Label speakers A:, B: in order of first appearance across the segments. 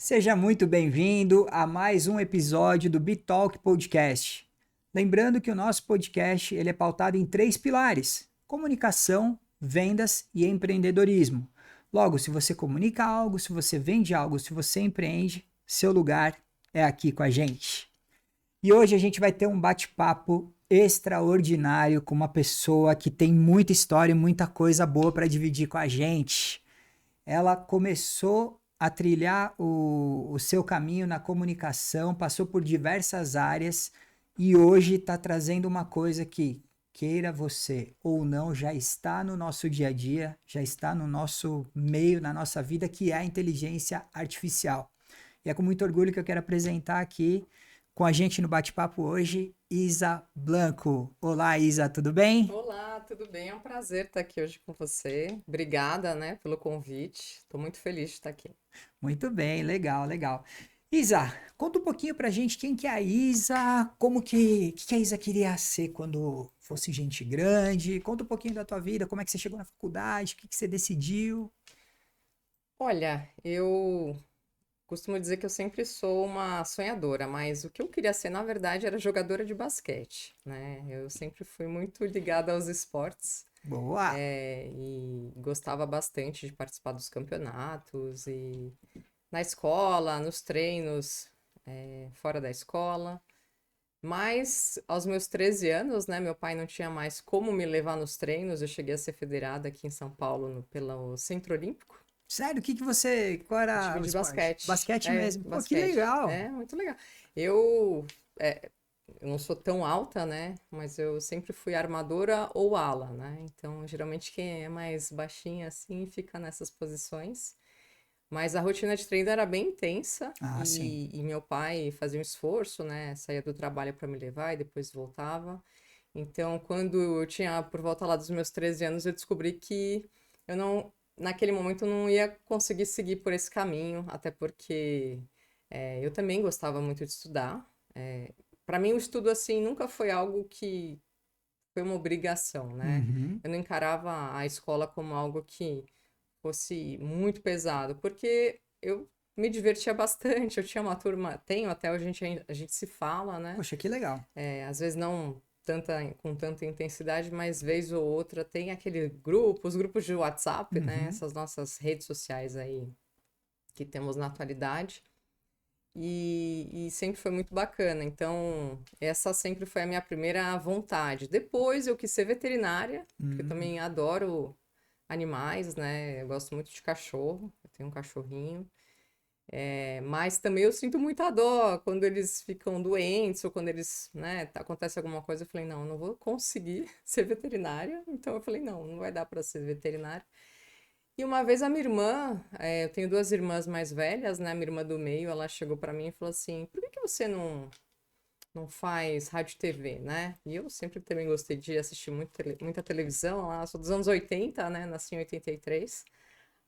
A: Seja muito bem-vindo a mais um episódio do Bitalk Podcast. Lembrando que o nosso podcast ele é pautado em três pilares: comunicação, vendas e empreendedorismo. Logo, se você comunica algo, se você vende algo, se você empreende, seu lugar é aqui com a gente. E hoje a gente vai ter um bate-papo extraordinário com uma pessoa que tem muita história e muita coisa boa para dividir com a gente. Ela começou a trilhar o seu caminho na comunicação, passou por diversas áreas e hoje está trazendo uma coisa que, queira você ou não, já está no nosso dia a dia, já está no nosso meio, na nossa vida, que é a inteligência artificial. E é com muito orgulho que eu quero apresentar aqui com a gente no bate-papo hoje, Isa Blanco. Olá, Isa, tudo bem?
B: Olá, tudo bem? É um prazer estar aqui hoje com você. Obrigada, né, pelo convite. Estou muito feliz de estar aqui.
A: Muito bem, legal, legal. Isa, conta um pouquinho pra gente quem que é a Isa, que a Isa queria ser quando fosse gente grande. Conta um pouquinho da tua vida, como é que você chegou na faculdade, o que que você decidiu.
B: Olha, eu costumo dizer que eu sempre sou uma sonhadora, mas o que eu queria ser, na verdade, era jogadora de basquete, né? Eu sempre fui muito ligada aos esportes,
A: Boa!
B: e gostava bastante de participar dos campeonatos e na escola, nos treinos, fora da escola. Mas aos meus 13 anos, né, meu pai não tinha mais como me levar nos treinos. Eu cheguei a ser federada aqui em São Paulo pelo Centro Olímpico,
A: Sério, qual
B: no
A: era
B: time
A: o
B: de
A: esporte?
B: basquete.
A: Basquete mesmo. Pô, que
B: Basquete.
A: legal!
B: É muito legal. Eu, é, eu não sou tão alta, né, mas eu sempre fui armadora ou ala, né? Então, geralmente quem é mais baixinha assim fica nessas posições. Mas a rotina de treino era bem intensa
A: Ah, sim.
B: e meu pai fazia um esforço, né? Saía do trabalho para me levar e depois voltava. Então, quando eu tinha por volta lá dos meus 13 anos, eu descobri que eu não, naquele momento, eu não ia conseguir seguir por esse caminho, até porque eu também gostava muito de estudar. Para mim, o estudo assim nunca foi algo que foi uma obrigação, né?
A: Uhum.
B: Eu não encarava a escola como algo que fosse muito pesado, porque eu me divertia bastante. Eu tinha uma turma, tenho até hoje a gente se fala, né?
A: Poxa, que legal.
B: Às vezes não com tanta intensidade, mas vez ou outra tem aquele grupo, os grupos de WhatsApp, né?
A: Uhum.
B: Essas nossas redes sociais aí que temos na atualidade. E sempre foi muito bacana. Então, essa sempre foi a minha primeira vontade. Depois eu quis ser veterinária, porque eu
A: Hum.
B: também adoro animais, né? Eu gosto muito de cachorro, eu tenho um cachorrinho. Mas também eu sinto muita dó quando eles ficam doentes ou quando eles, né, acontece alguma coisa. Eu falei, não, eu não vou conseguir ser veterinária. Então eu falei, não, não vai dar para ser veterinária. E uma vez a minha irmã, eu tenho duas irmãs mais velhas, né? A minha irmã do meio, ela chegou para mim e falou assim: por que que você não faz rádio e TV, né? E eu sempre também gostei de assistir muita televisão, lá sou dos anos 80, né? Nasci em 83,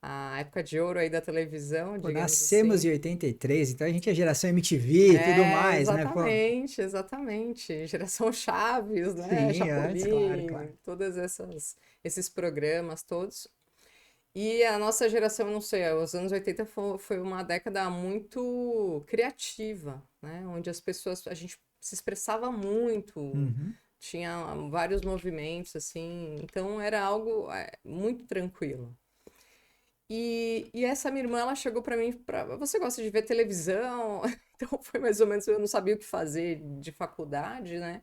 B: a época de ouro aí da televisão,
A: Pô,
B: digamos
A: nascemos
B: assim.
A: em 83, então a gente é geração MTV e tudo mais, né? Pô,
B: Exatamente, exatamente. Geração Chaves, né?
A: sim, antes, claro, claro.
B: Chapolin, esses programas todos. E a nossa geração, não sei, os anos 80 foi uma década muito criativa, né? Onde a gente se expressava muito,
A: Uhum.
B: tinha vários movimentos, assim, então era algo muito tranquilo. E essa minha irmã, ela chegou pra mim, você gosta de ver televisão? Então foi mais ou menos, eu não sabia o que fazer de faculdade, né?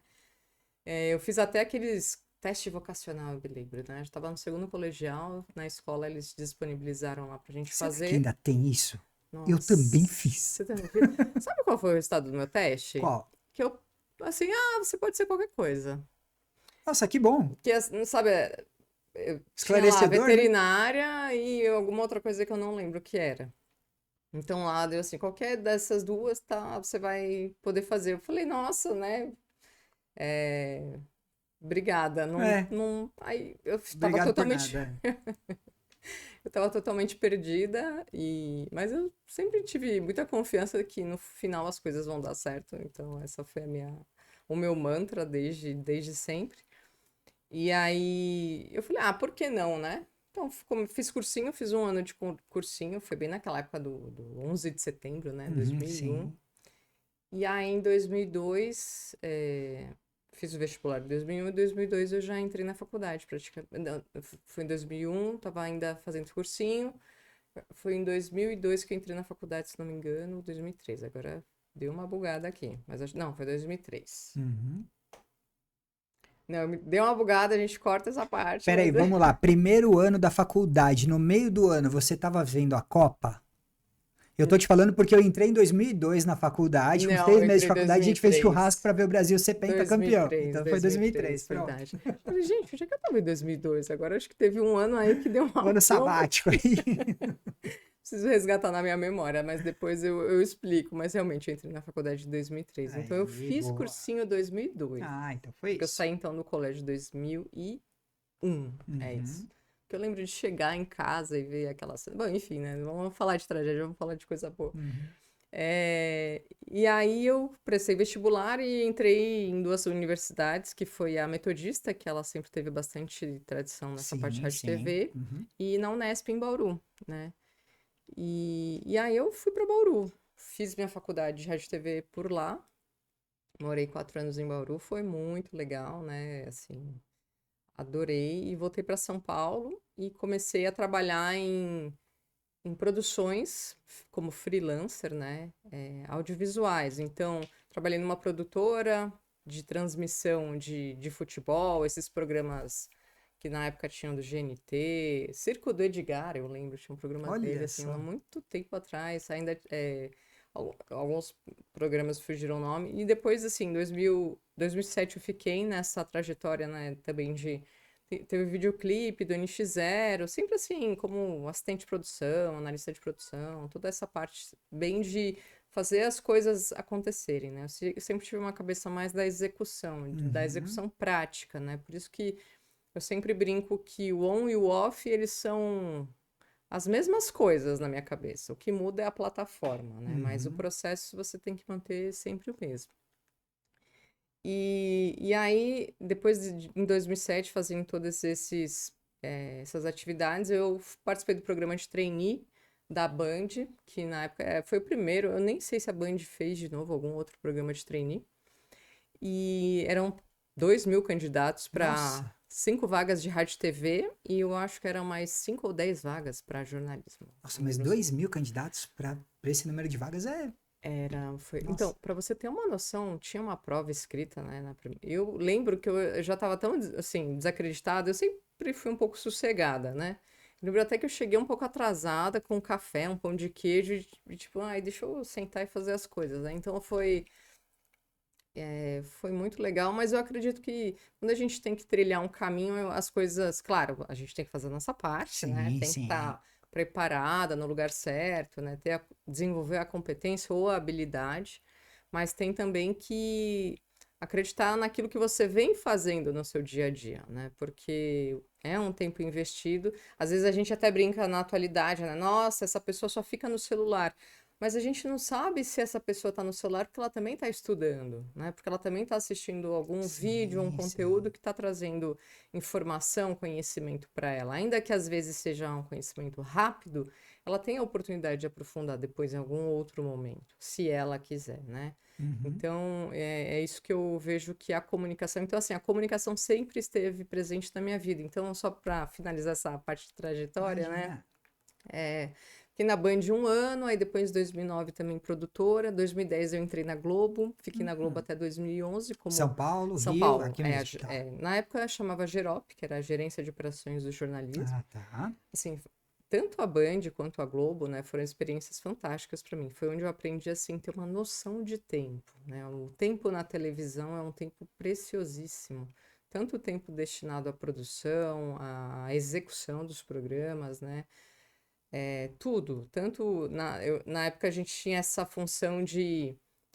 B: Eu fiz até aqueles teste vocacional, eu me lembro, né? Eu estava no segundo colegial, na escola eles disponibilizaram lá pra gente
A: Será que
B: fazer.
A: ainda tem isso? Eu também
B: Nossa,
A: fiz.
B: você também fez? Sabe qual foi o resultado do meu teste?
A: Qual?
B: Que eu, assim, você pode ser qualquer coisa.
A: Nossa, que bom.
B: Que, não sabe, eu tinha lá
A: Esclarecedor, né?
B: veterinária e alguma outra coisa que eu não lembro o que era. Então lá deu assim, qualquer dessas duas, tá, você vai poder fazer. Eu falei, nossa, né? É, obrigada. Não,
A: É,
B: não, aí
A: obrigado por nada.
B: eu estava totalmente perdida mas eu sempre tive muita confiança que no final as coisas vão dar certo. Então essa foi o meu mantra desde sempre. E aí eu falei, por que não, né? Então, como fiz cursinho, fiz um ano de cursinho, foi bem naquela época do 11 de setembro, né, 2001.
A: Sim.
B: E aí, em 2002, fiz o vestibular em 2001 e 2002 eu já entrei na faculdade, praticamente. Não, foi em 2001, estava ainda fazendo cursinho. Foi em 2002 que eu entrei na faculdade, se não me engano, 2003. Agora deu uma bugada aqui, mas não, foi 2003.
A: Uhum.
B: Não, deu uma bugada, a gente corta essa parte,
A: Peraí,
B: mas
A: vamos lá. Primeiro ano da faculdade, no meio do ano, você tava vendo a Copa? Eu tô te falando porque eu entrei em 2002 na faculdade, com
B: não,
A: 3
B: eu
A: meses de
B: entrei em
A: faculdade, a gente fez churrasco
B: 2003.
A: pra ver o Brasil ser pentacampeão.
B: 2003,
A: Então foi 2003,
B: 2003,
A: pronto.
B: verdade. Falei, gente, onde é que eu tava em 2002? Agora acho que teve um ano aí que deu
A: Um ano
B: deu uma
A: sabático aí.
B: Preciso resgatar na minha memória, mas depois eu explico. Mas realmente eu entrei na faculdade em 2003. Então eu
A: Aí,
B: fiz
A: boa.
B: cursinho em 2002.
A: Ah, então foi
B: Porque eu
A: isso.
B: saí então do colégio em 2001. É isso.
A: Uhum.
B: Porque eu lembro de chegar em casa e ver aquela cena. Bom, enfim, né? Não vamos falar de tragédia, vamos falar de coisa boa.
A: Uhum.
B: E aí eu prestei vestibular e entrei em duas universidades, que foi a Metodista, que ela sempre teve bastante tradição nessa parte de
A: Sim,
B: rádio e
A: sim.
B: TV,
A: Uhum.
B: e na Unesp em Bauru, né? E aí eu fui para Bauru, fiz minha faculdade de rádio e TV por lá, morei 4 anos em Bauru, foi muito legal, né? Assim, adorei e voltei para São Paulo e comecei a trabalhar em produções como freelancer, né? Audiovisuais. Então, trabalhei numa produtora de transmissão de futebol, esses programas que na época tinham do GNT, Circo do Edgar, eu lembro, tinha um programa dele,
A: Olha
B: assim, há
A: só.
B: muito tempo atrás, ainda alguns programas fugiram o nome, e depois, assim, em 2007 eu fiquei nessa trajetória, né, também teve videoclipe do NX0, sempre assim, como assistente de produção, analista de produção, toda essa parte bem de fazer as coisas acontecerem, né? Eu sempre tive uma cabeça mais da execução, da
A: Uhum.
B: execução prática, né? Por isso que eu sempre brinco que o on e o off, eles são as mesmas coisas na minha cabeça. O que muda é a plataforma, né? Mas o
A: Uhum.
B: processo você tem que manter sempre o mesmo. E aí, em 2007, fazendo todas essas atividades, eu participei do programa de trainee da Band, que na época foi o primeiro, eu nem sei se a Band fez de novo algum outro programa de trainee. E eram 2.000 candidatos para
A: Nossa.
B: 5 vagas de rádio e TV, e eu acho que eram mais 5 ou 10 vagas para jornalismo.
A: Nossa,
B: Não
A: mas
B: lembro.
A: 2.000 candidatos para esse número de vagas é.
B: Então,
A: Nossa.
B: para você ter uma noção, tinha uma prova escrita, né? Eu lembro que eu já estava tão, assim, desacreditada, eu sempre fui um pouco sossegada, né? Lembro até que eu cheguei um pouco atrasada com um café, um pão de queijo, e tipo, ai, deixa eu sentar e fazer as coisas, né? Então foi muito legal, mas eu acredito que quando a gente tem que trilhar um caminho, as coisas, claro, a gente tem que fazer a nossa parte, né?
A: Sim,
B: Tem que
A: sim.
B: estar preparada no lugar certo, né? Desenvolver a competência ou a habilidade, mas tem também que acreditar naquilo que você vem fazendo no seu dia a dia, né? Porque é um tempo investido. Às vezes a gente até brinca na atualidade, né? Nossa, essa pessoa só fica no celular. Mas a gente não sabe se essa pessoa está no celular porque ela também está estudando, né? Porque ela também está assistindo algum vídeo, um
A: Sim,
B: conteúdo
A: sim.
B: que está trazendo informação, conhecimento para ela. Ainda que às vezes seja um conhecimento rápido, ela tem a oportunidade de aprofundar depois em algum outro momento, se ela quiser, né?
A: Uhum.
B: Então, é isso que eu vejo que a comunicação. Então, assim, a comunicação sempre esteve presente na minha vida. Então, só para finalizar essa parte de trajetória, né?
A: Imagina.
B: Fiquei na Band um ano, aí depois em 2009 também produtora, 2010 eu entrei na Globo, fiquei na Globo
A: Uhum.
B: até 2011
A: São
B: como
A: Paulo,
B: São
A: Rio,
B: Paulo.
A: aqui mesmo. Tá.
B: Na época chamava Gerop, que era a Gerência de Operações do Jornalismo.
A: Ah, tá.
B: Assim, tanto a Band quanto a Globo, né, foram experiências fantásticas para mim. Foi onde eu aprendi assim ter uma noção de tempo, né? O tempo na televisão é um tempo preciosíssimo. Tanto o tempo destinado à produção, à execução dos programas, né? Tudo. Tanto na época a gente tinha essa função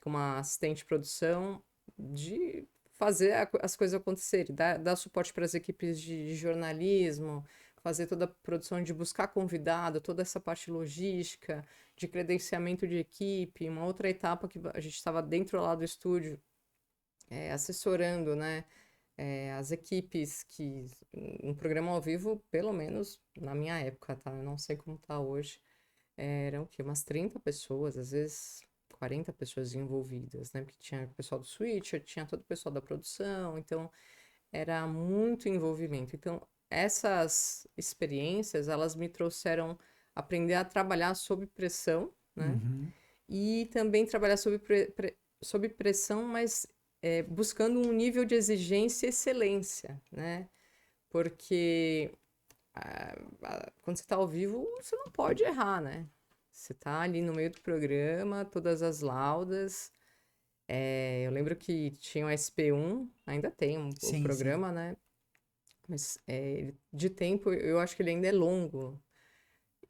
B: como assistente de produção, de fazer as coisas acontecerem, dar suporte para as equipes de jornalismo, fazer toda a produção de buscar convidado, toda essa parte logística, de credenciamento de equipe, uma outra etapa que a gente estava dentro lá do estúdio, assessorando, né? as equipes que... Um programa ao vivo, pelo menos na minha época, tá? Eu não sei como tá hoje. Eram o quê? Umas 30 pessoas, às vezes 40 pessoas envolvidas, né? Porque tinha o pessoal do switcher, tinha todo o pessoal da produção, então era muito envolvimento. Então, essas experiências, elas me trouxeram aprender a trabalhar sob pressão, né?
A: Uhum.
B: E também trabalhar sob pressão, mas buscando um nível de exigência e excelência, né? Porque quando você está ao vivo, você não pode errar, né? Você está ali no meio do programa, todas as laudas. Eu lembro que tinha o SP1, ainda tem o
A: Sim, sim.
B: programa, né? Mas de tempo eu acho que ele ainda é longo.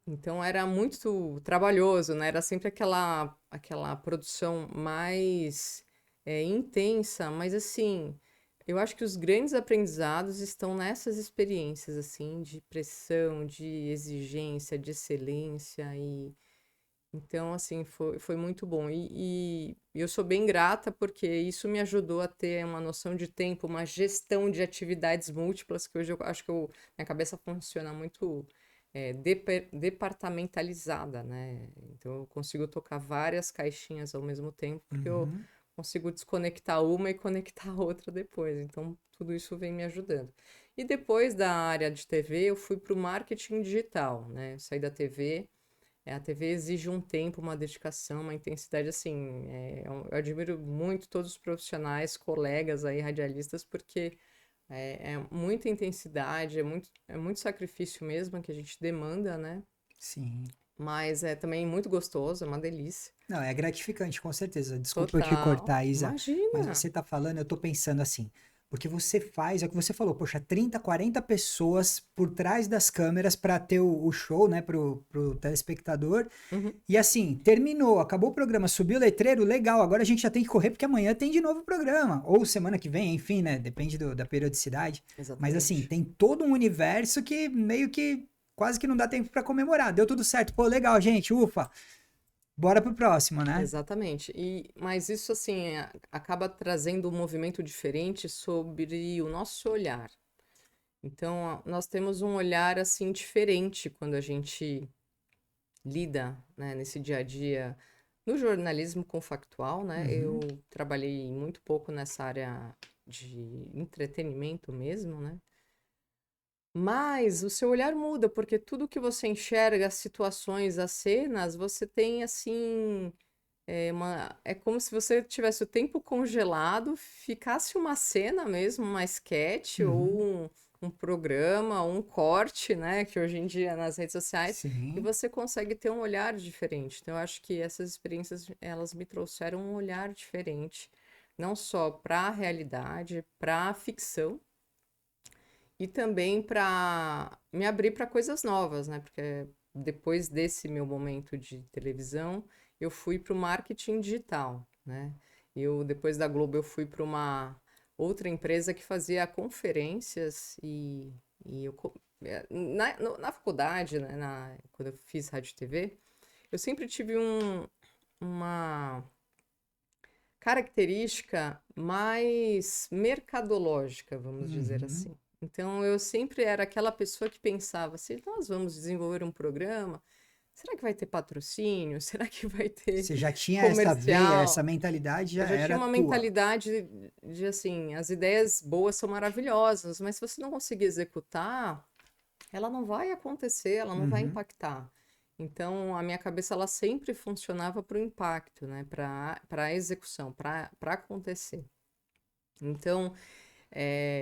B: Então era muito trabalhoso, né? Era sempre aquela produção mais intensa, mas assim, eu acho que os grandes aprendizados estão nessas experiências, assim, de pressão, de exigência, de excelência e então, assim, foi muito bom. E eu sou bem grata porque isso me ajudou a ter uma noção de tempo, uma gestão de atividades múltiplas, que hoje eu acho que minha cabeça funciona muito departamentalizada, né? Então, eu consigo tocar várias caixinhas ao mesmo tempo, porque eu
A: Uhum.
B: consigo desconectar uma e conectar a outra depois. Então, tudo isso vem me ajudando. E depois da área de TV, eu fui para o marketing digital, né? Eu saí da TV. A TV exige um tempo, uma dedicação, uma intensidade assim. Eu admiro muito todos os profissionais, colegas aí, radialistas, porque é muita intensidade, é muito sacrifício mesmo que a gente demanda, né?
A: Sim.
B: Mas é também muito gostoso, é uma delícia.
A: Não, é gratificante, com certeza. Desculpa eu te
B: Total.
A: cortar, Isa, mas
B: Imagina!
A: você tá falando, eu tô pensando assim, porque você faz, é o que você falou, poxa, 30, 40 pessoas por trás das câmeras para ter o show, né, pro telespectador.
B: Uhum,
A: E assim, terminou, acabou o programa, subiu o letreiro, legal, agora a gente já tem que correr porque amanhã tem de novo o programa, ou semana que vem, enfim, né, depende da periodicidade. Mas assim,
B: exatamente.
A: tem todo um universo que meio que quase que não dá tempo para comemorar. Deu tudo certo, pô, legal, gente, ufa. Bora pro próximo, né?
B: Exatamente. Mas isso, assim, acaba trazendo um movimento diferente sobre o nosso olhar. Então, nós temos um olhar assim diferente quando a gente lida, né, nesse dia a dia no jornalismo com factual, né?
A: Uhum,
B: Eu trabalhei muito pouco nessa área de entretenimento mesmo, né? Mas o seu olhar muda, porque tudo que você enxerga, as situações, as cenas, você tem assim, é como se você tivesse o tempo congelado, ficasse uma cena mesmo, uma sketch ou
A: uhum,
B: um programa, um corte, né? Que hoje em dia nas redes sociais, e
A: sim,
B: você consegue ter um olhar diferente. Então, eu acho que essas experiências, elas me trouxeram um olhar diferente, não só para a realidade, para a ficção, e também para me abrir para coisas novas, né? Porque depois desse meu momento de televisão, eu fui para o marketing digital, né? Depois da Globo, eu fui para uma outra empresa que fazia conferências e na faculdade, né? Quando eu fiz rádio e TV, eu sempre tive uma característica mais mercadológica, vamos dizer
A: uhum.
B: assim. Então, eu sempre era aquela pessoa que pensava: se nós vamos desenvolver um programa, será que vai ter patrocínio? Será que vai ter
A: Você já tinha essa veia, essa
B: comercial?
A: mentalidade
B: Eu
A: já
B: já tinha
A: era
B: uma
A: tua.
B: mentalidade de assim: as ideias boas são maravilhosas, mas se você não conseguir executar, ela não vai acontecer, ela não vai
A: Uhum.
B: impactar. Então, a minha cabeça ela sempre funcionava para o impacto, né? Para a execução, para acontecer. Então,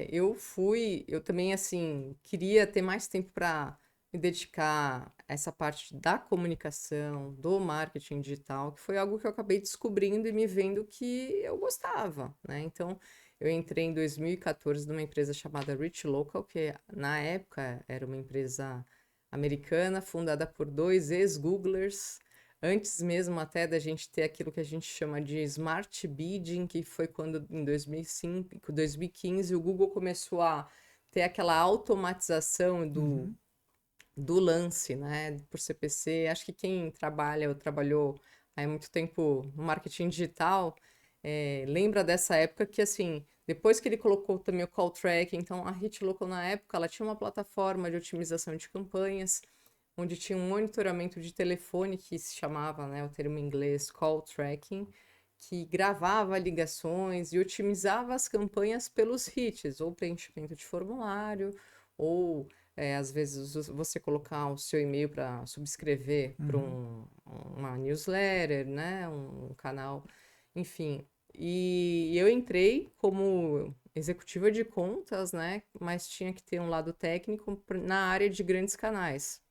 B: eu também, assim, queria ter mais tempo para me dedicar a essa parte da comunicação, do marketing digital, que foi algo que eu acabei descobrindo e me vendo que eu gostava, né? Então, eu entrei em 2014 numa empresa chamada Reach Local, que na época era uma empresa americana, fundada por dois ex-Googlers, antes mesmo até da gente ter aquilo que a gente chama de Smart Bidding, que foi quando em 2005, 2015, o Google começou a ter aquela automatização
A: Uhum.
B: do lance, né, por CPC. Acho que quem trabalha ou trabalhou há muito tempo no marketing digital lembra dessa época que, assim, Depois que ele colocou também o call tracking, então a Hit Local na época, ela tinha uma plataforma de otimização de campanhas, onde tinha um monitoramento de telefone que se chamava, né, o termo em inglês call tracking, que gravava ligações e otimizava as campanhas pelos hits, ou preenchimento de formulário, ou às vezes você colocar o seu e-mail para subscrever para uma newsletter, né, um canal, enfim. E eu entrei como executiva de contas, né, mas tinha que ter um lado técnico na área de grandes canais.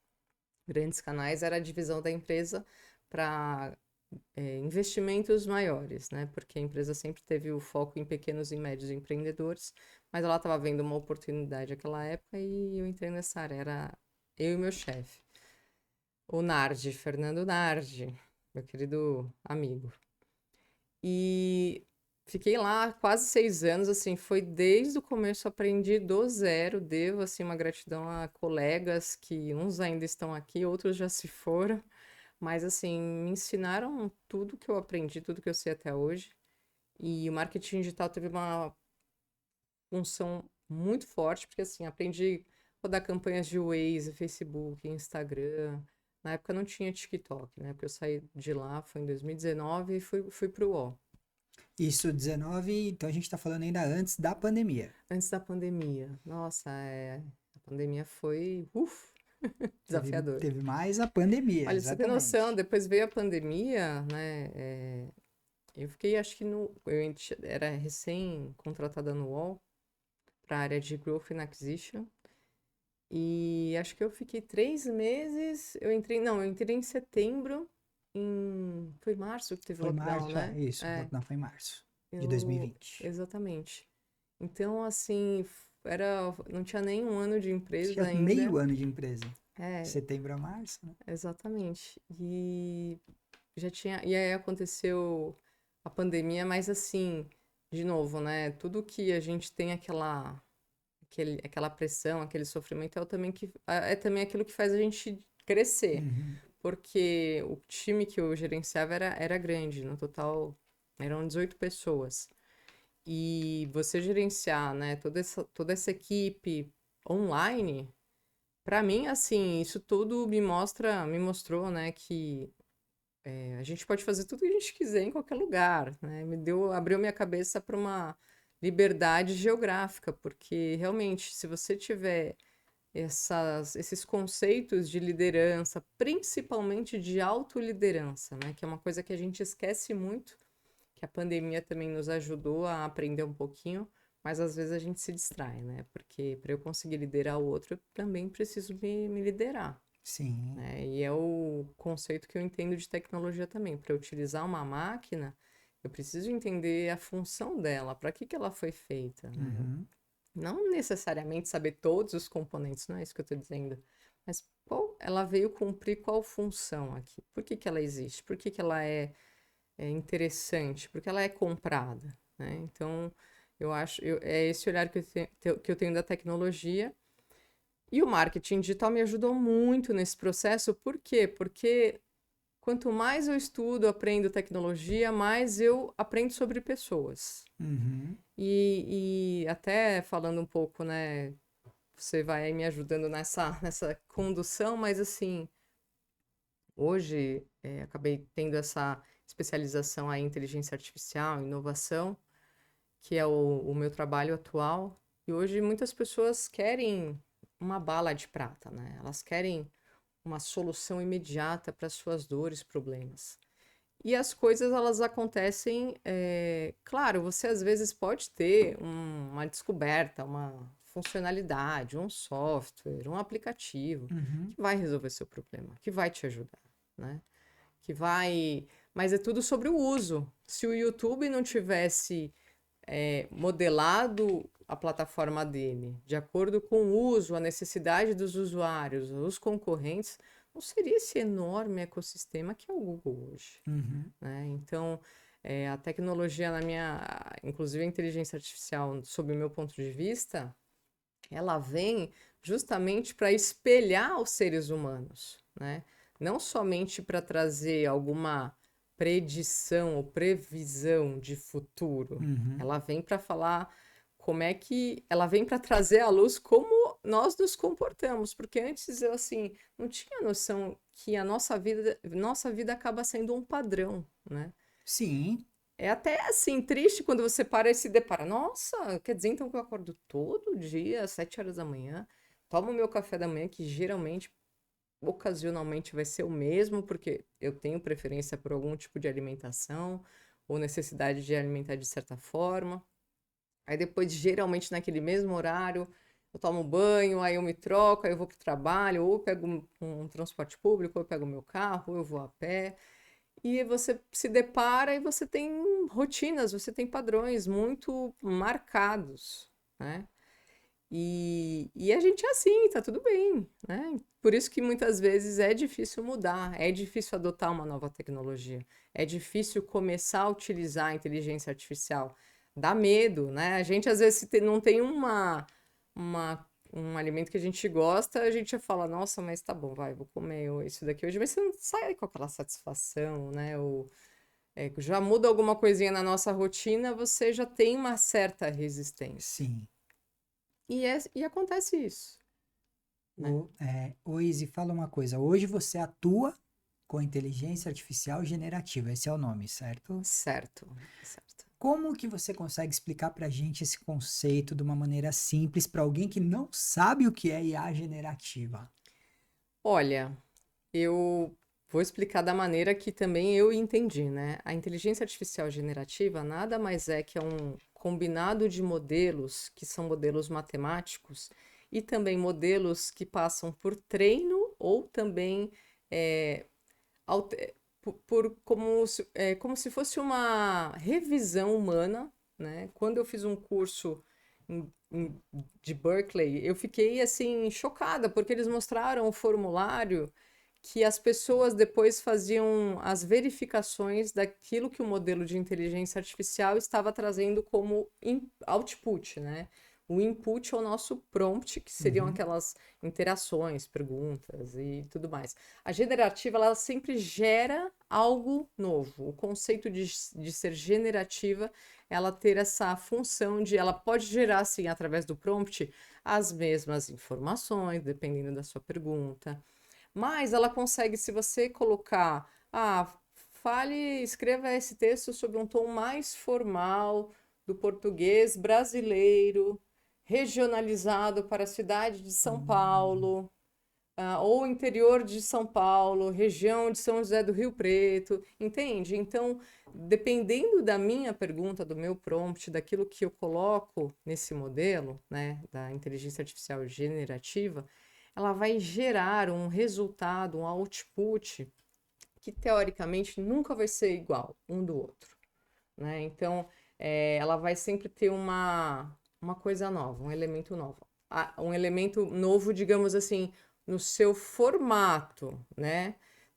B: Grandes canais era a divisão da empresa para investimentos maiores, né? Porque a empresa sempre teve o foco em pequenos e médios empreendedores, mas ela estava vendo uma oportunidade naquela época e eu entrei nessa área. Era eu e meu chefe, o Nardi, Fernando Nardi, meu querido amigo. E fiquei lá quase 6 anos, assim, foi desde o começo, aprendi do zero, devo, assim, uma gratidão a colegas que uns ainda estão aqui, outros já se foram, mas, assim, me ensinaram tudo que eu aprendi, tudo que eu sei até hoje. E o marketing digital teve uma função muito forte, porque, assim, aprendi a rodar campanhas de Waze, Facebook, Instagram. Na época não tinha TikTok, né? Porque eu saí de lá, foi em 2019 e fui pro UOL.
A: Isso 19, então a gente tá falando ainda antes da pandemia.
B: Antes da pandemia. Nossa, a pandemia foi,
A: Teve,
B: desafiador.
A: teve mais a pandemia,
B: Olha, pra você ter noção,
A: exatamente.
B: depois veio a pandemia, né? Eu fiquei, acho que era recém-contratada no UOL para a área de Growth and Acquisition. E acho que eu fiquei 3 meses. Eu entrei em setembro. Foi março que teve
A: Foi
B: lockdown,
A: março,
B: né?
A: isso, o lockdown foi em março de
B: Eu,
A: 2020.
B: exatamente. Então, assim, não tinha nem um ano de empresa
A: Tinha
B: ainda.
A: meio ano de empresa.
B: É,
A: Setembro a março, né?
B: exatamente. E aí aconteceu a pandemia, mas assim, de novo, né? Tudo que a gente tem aquela pressão, aquele sofrimento é também aquilo que faz a gente crescer.
A: Uhum.
B: Porque o time que eu gerenciava era grande, no total eram 18 pessoas. E você gerenciar, né, toda essa equipe online, para mim, assim, isso tudo me mostrou, né, que a gente pode fazer tudo que a gente quiser em qualquer lugar, né? Abriu minha cabeça para uma liberdade geográfica, porque realmente, se você tiver esses conceitos de liderança, principalmente de autoliderança, né, que é uma coisa que a gente esquece muito, que a pandemia também nos ajudou a aprender um pouquinho, mas às vezes a gente se distrai, né? Porque para eu conseguir liderar o outro, eu também preciso me liderar,
A: Sim.
B: né? E é o conceito que eu entendo de tecnologia também. Para utilizar uma máquina, eu preciso entender a função dela, para que ela foi feita, né?
A: Uhum.
B: Não necessariamente saber todos os componentes, não é isso que eu estou dizendo, mas ela veio cumprir qual função aqui? Por que ela existe? Por que ela é interessante? Porque ela é comprada, né? Então, eu acho, é esse olhar que eu tenho da tecnologia. E o marketing digital me ajudou muito nesse processo. Por quê? Porque quanto mais eu estudo, aprendo tecnologia, mais eu aprendo sobre pessoas.
A: Uhum.
B: E até falando um pouco, né? Você vai aí me ajudando nessa condução, mas assim, hoje acabei tendo essa especialização em inteligência artificial, inovação, que é o meu trabalho atual. E hoje muitas pessoas querem uma bala de prata, né? Elas querem uma solução imediata para suas dores, problemas. E as coisas elas acontecem, claro, você às vezes pode ter uma descoberta, uma funcionalidade, um software, um aplicativo
A: Uhum.
B: que vai resolver seu problema, que vai te ajudar, né? Mas é tudo sobre o uso. Se o YouTube não tivesse modelado a plataforma dele de acordo com o uso, a necessidade dos usuários, os concorrentes, não seria esse enorme ecossistema que é o Google hoje,
A: Uhum.
B: né? Então, a tecnologia inclusive a inteligência artificial, sob o meu ponto de vista, ela vem justamente para espelhar os seres humanos, né? Não somente para trazer alguma predição ou previsão de futuro.
A: Uhum.
B: Ela vem para falar. como é que ela vem para trazer à luz como nós nos comportamos, porque antes eu assim não tinha noção que a nossa vida acaba sendo um padrão, né?
A: Sim,
B: É até assim triste quando você para e se depara. Nossa, quer dizer então que eu acordo todo dia às 7 horas da manhã, tomo meu café da manhã, que geralmente, ocasionalmente vai ser o mesmo, porque eu tenho preferência por algum tipo de alimentação ou necessidade de alimentar de certa forma. Aí depois, geralmente naquele mesmo horário, eu tomo banho, aí eu me troco, aí eu vou pro trabalho, ou eu pego um transporte público, ou eu pego o meu carro, ou eu vou a pé. E você se depara e você tem rotinas, você tem padrões muito marcados, né? E a gente é assim, tá tudo bem, né? Por isso que muitas vezes é difícil mudar, é difícil adotar uma nova tecnologia, é difícil começar a utilizar a inteligência artificial. Dá medo, né? A gente às vezes não tem um alimento que a gente gosta, a gente fala, nossa, mas tá bom, vai, vou comer isso daqui hoje, mas você não sai com aquela satisfação, né? Ou já muda alguma coisinha na nossa rotina, você já tem uma certa resistência.
A: sim.
B: E acontece isso, né?
A: Ô Izzy, fala uma coisa. Hoje você atua com inteligência artificial generativa, esse é o nome, certo?
B: Certo, certo.
A: Como que você consegue explicar pra gente esse conceito de uma maneira simples para alguém que não sabe o que é IA generativa?
B: Olha, eu vou explicar da maneira que também eu entendi, né? A inteligência artificial generativa nada mais é que um combinado de modelos, que são modelos matemáticos, e também modelos que passam por treino ou também é, como se fosse uma revisão humana, né? Quando eu fiz um curso de Berkeley, eu fiquei assim chocada porque eles mostraram o formulário que as pessoas depois faziam as verificações daquilo que o modelo de inteligência artificial estava trazendo como output, né? O input é o nosso prompt, que seriam
A: Uhum.
B: aquelas interações, perguntas e tudo mais. A generativa, ela sempre gera algo novo. O conceito de ser generativa, ela ter essa função de, ela pode gerar, assim, através do prompt, as mesmas informações, dependendo da sua pergunta. Mas ela consegue, se você colocar, escreva esse texto sob um tom mais formal do português brasileiro, regionalizado para a cidade de São
A: Hum,
B: Paulo, ou interior de São Paulo, região de São José do Rio Preto, entende? Então, dependendo da minha pergunta, do meu prompt, daquilo que eu coloco nesse modelo, né, da inteligência artificial generativa, ela vai gerar um resultado, um output que teoricamente nunca vai ser igual um do outro, né? Então, ela vai sempre ter uma coisa nova, um elemento novo. Um elemento novo, digamos assim, no seu formato, né?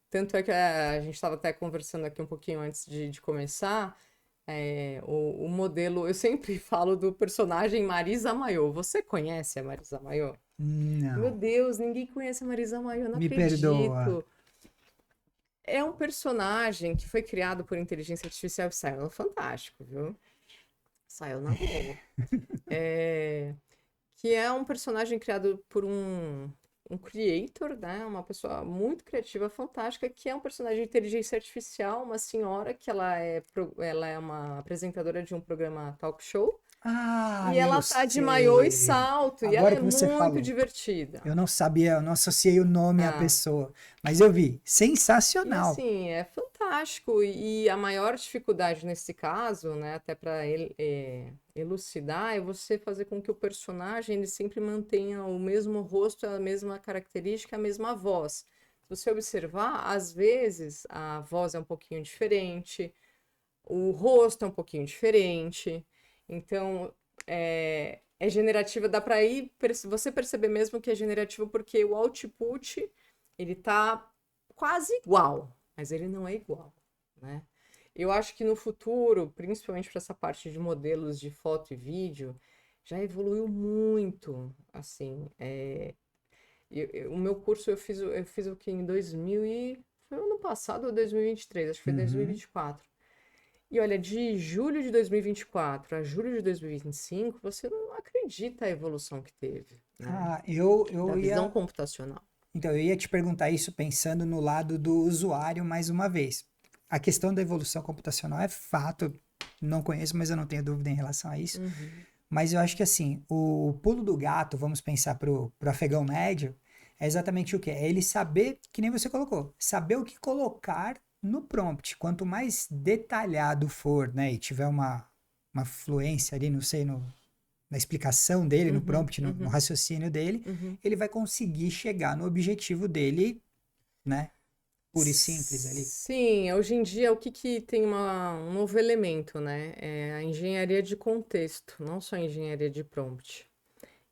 B: Tanto é que a gente estava até conversando aqui um pouquinho antes de começar, o modelo, eu sempre falo do personagem Marisa Mayô. Você conhece a Marisa Mayô? Meu
A: não,
B: Deus, ninguém conhece a Marisa Mayô, eu não
A: me perdoa.
B: acredito. É um personagem que foi criado por inteligência artificial e saiu no Fantástico, viu? Saiu na Globo. É, que é um personagem criado por um creator, né? Uma pessoa muito criativa, fantástica, que é um personagem de inteligência artificial, uma senhora que ela é uma apresentadora de um programa talk show.
A: Ah,
B: E
A: eu
B: ela tá de maiô e
A: sei.
B: salto, e ela
A: Agora
B: é
A: que você
B: muito
A: falou.
B: divertida.
A: Eu não sabia, eu não associei o nome à
B: Ah,
A: pessoa, mas eu vi.
B: e
A: Sensacional.
B: assim, é fantástico. E a maior dificuldade nesse caso, né, até para elucidar, é você fazer com que o personagem ele sempre mantenha o mesmo rosto, a mesma característica, a mesma voz. Se você observar, às vezes a voz é um pouquinho diferente, o rosto é um pouquinho diferente. Então, é generativa, dá para você perceber mesmo que é generativo porque o output ele tá quase igual, mas ele não é igual, né? Eu acho que no futuro, principalmente para essa parte de modelos de foto e vídeo, já evoluiu muito, assim. O meu curso eu fiz o que em 2000 foi ano passado ou 2023, acho que foi
A: Uhum.
B: 2024. E olha, de julho de 2024 a julho de 2025, você não acredita a evolução que teve, né?
A: Ah, eu,
B: Da
A: eu
B: visão
A: ia.
B: computacional.
A: Então, eu ia te perguntar isso pensando no lado do usuário mais uma vez. A questão da evolução computacional é fato, não conheço, mas eu não tenho dúvida em relação a isso.
B: Uhum.
A: Mas eu acho que assim, o pulo do gato, vamos pensar pro afegão médio, é exatamente o quê? É ele saber, que nem você colocou, saber o que colocar no prompt. Quanto mais detalhado for, né, e tiver uma fluência ali, não sei, na explicação dele, no
B: Uhum,
A: prompt, no
B: uhum,
A: raciocínio dele,
B: uhum.
A: ele vai conseguir chegar no objetivo dele, né, puro e simples ali.
B: Sim, hoje em dia o que que tem um novo elemento, né? É a engenharia de contexto, não só a engenharia de prompt.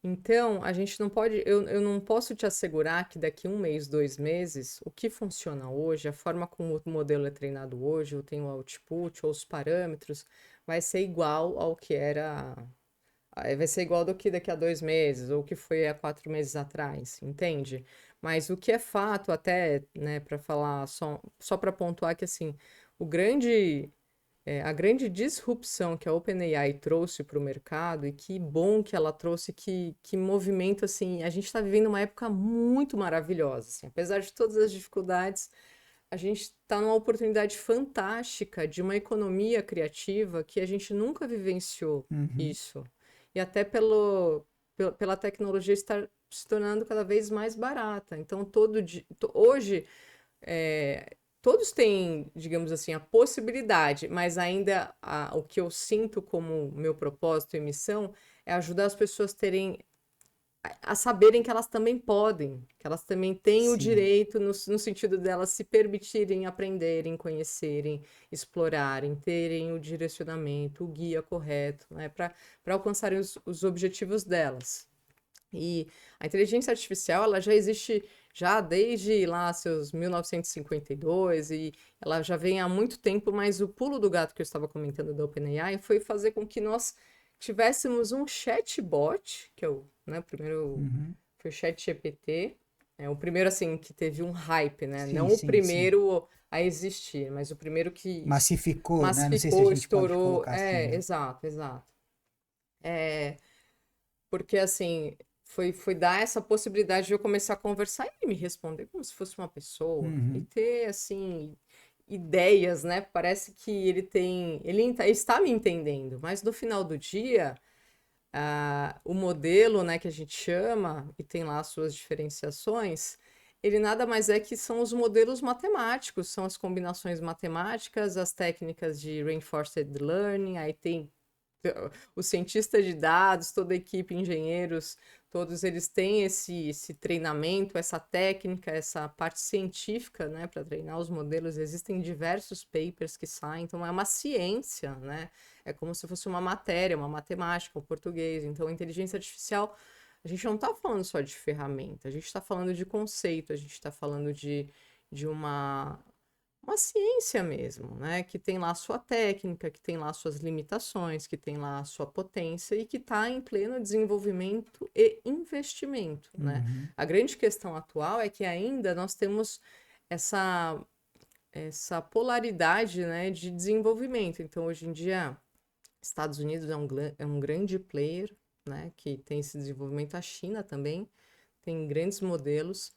B: Então, a gente não pode, eu não posso te assegurar que daqui um mês, 2 meses, o que funciona hoje, a forma como o modelo é treinado hoje, ou tem o output, ou os parâmetros, vai ser igual ao que era, vai ser igual do que daqui a 2 meses, ou o que foi há 4 meses atrás, entende? Mas o que é fato, até, né, para falar, só para pontuar que, assim, o grande a grande disrupção que a OpenAI trouxe para o mercado, e que bom que ela trouxe, que movimento, assim, a gente está vivendo uma época muito maravilhosa, assim, apesar de todas as dificuldades, a gente está numa oportunidade fantástica de uma economia criativa que a gente nunca vivenciou
A: Uhum.
B: isso. E até pela tecnologia estar se tornando cada vez mais barata. Então, hoje, todos têm, digamos assim, a possibilidade, mas ainda o que eu sinto como meu propósito e missão é ajudar as pessoas a saberem que elas também podem, que elas também têm o
A: Sim,
B: direito no sentido delas se permitirem aprenderem, conhecerem, explorarem, terem o direcionamento, o guia correto, né, para alcançarem os objetivos delas. E a inteligência artificial, ela já existe já desde lá seus 1952 e ela já vem há muito tempo, mas o pulo do gato que eu estava comentando da OpenAI foi fazer com que nós tivéssemos um chatbot, que é o, né, primeiro
A: uhum.
B: foi o ChatGPT, o primeiro assim que teve um hype, né?
A: Sim,
B: Não o
A: sim, sim.
B: primeiro a existir, mas o primeiro que
A: Massificou, né? Não sei se a
B: massificou,
A: gente pode
B: estourou.
A: colocar assim,
B: É,
A: né?
B: exato, exato. É, porque assim, foi dar essa possibilidade de eu começar a conversar e ele me responder como se fosse uma pessoa e
A: Uhum.
B: ter assim ideias, né? Parece que ele está me entendendo, mas no final do dia, o modelo, né, que a gente chama e tem lá as suas diferenciações, ele nada mais é que são os modelos matemáticos, são as combinações matemáticas, as técnicas de reinforced learning, aí tem o cientista de dados, toda a equipe, engenheiros, todos eles têm esse treinamento, essa técnica, essa parte científica, né, para treinar os modelos. Existem diversos papers que saem, então é uma ciência, né? É como se fosse uma matéria, uma matemática, um português. Então, a inteligência artificial, a gente não está falando só de ferramenta, a gente está falando de conceito, a gente está falando de uma ciência mesmo, né? Que tem lá a sua técnica, que tem lá as suas limitações, que tem lá a sua potência e que está em pleno desenvolvimento e investimento, né?
A: Uhum.
B: A grande questão atual é que ainda nós temos essa, essa polaridade, né, de desenvolvimento. Então, hoje em dia, Estados Unidos é um grande player, né, que tem esse desenvolvimento. A China também tem grandes modelos.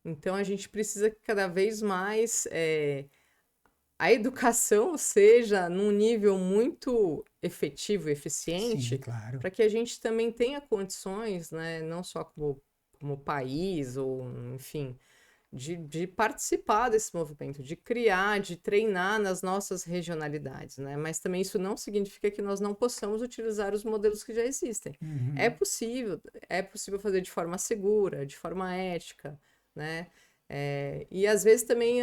B: Então, a gente precisa que cada vez mais a educação seja num nível muito efetivo e
A: Sim,
B: eficiente,
A: claro.
B: para que a gente também tenha condições, né, não só como país, ou enfim, de participar desse movimento, de criar, de treinar nas nossas regionalidades, né? Mas também isso não significa que nós não possamos utilizar os modelos que já existem. É
A: Uhum.
B: possível, é possível fazer de forma segura, de forma ética, né? E às vezes também,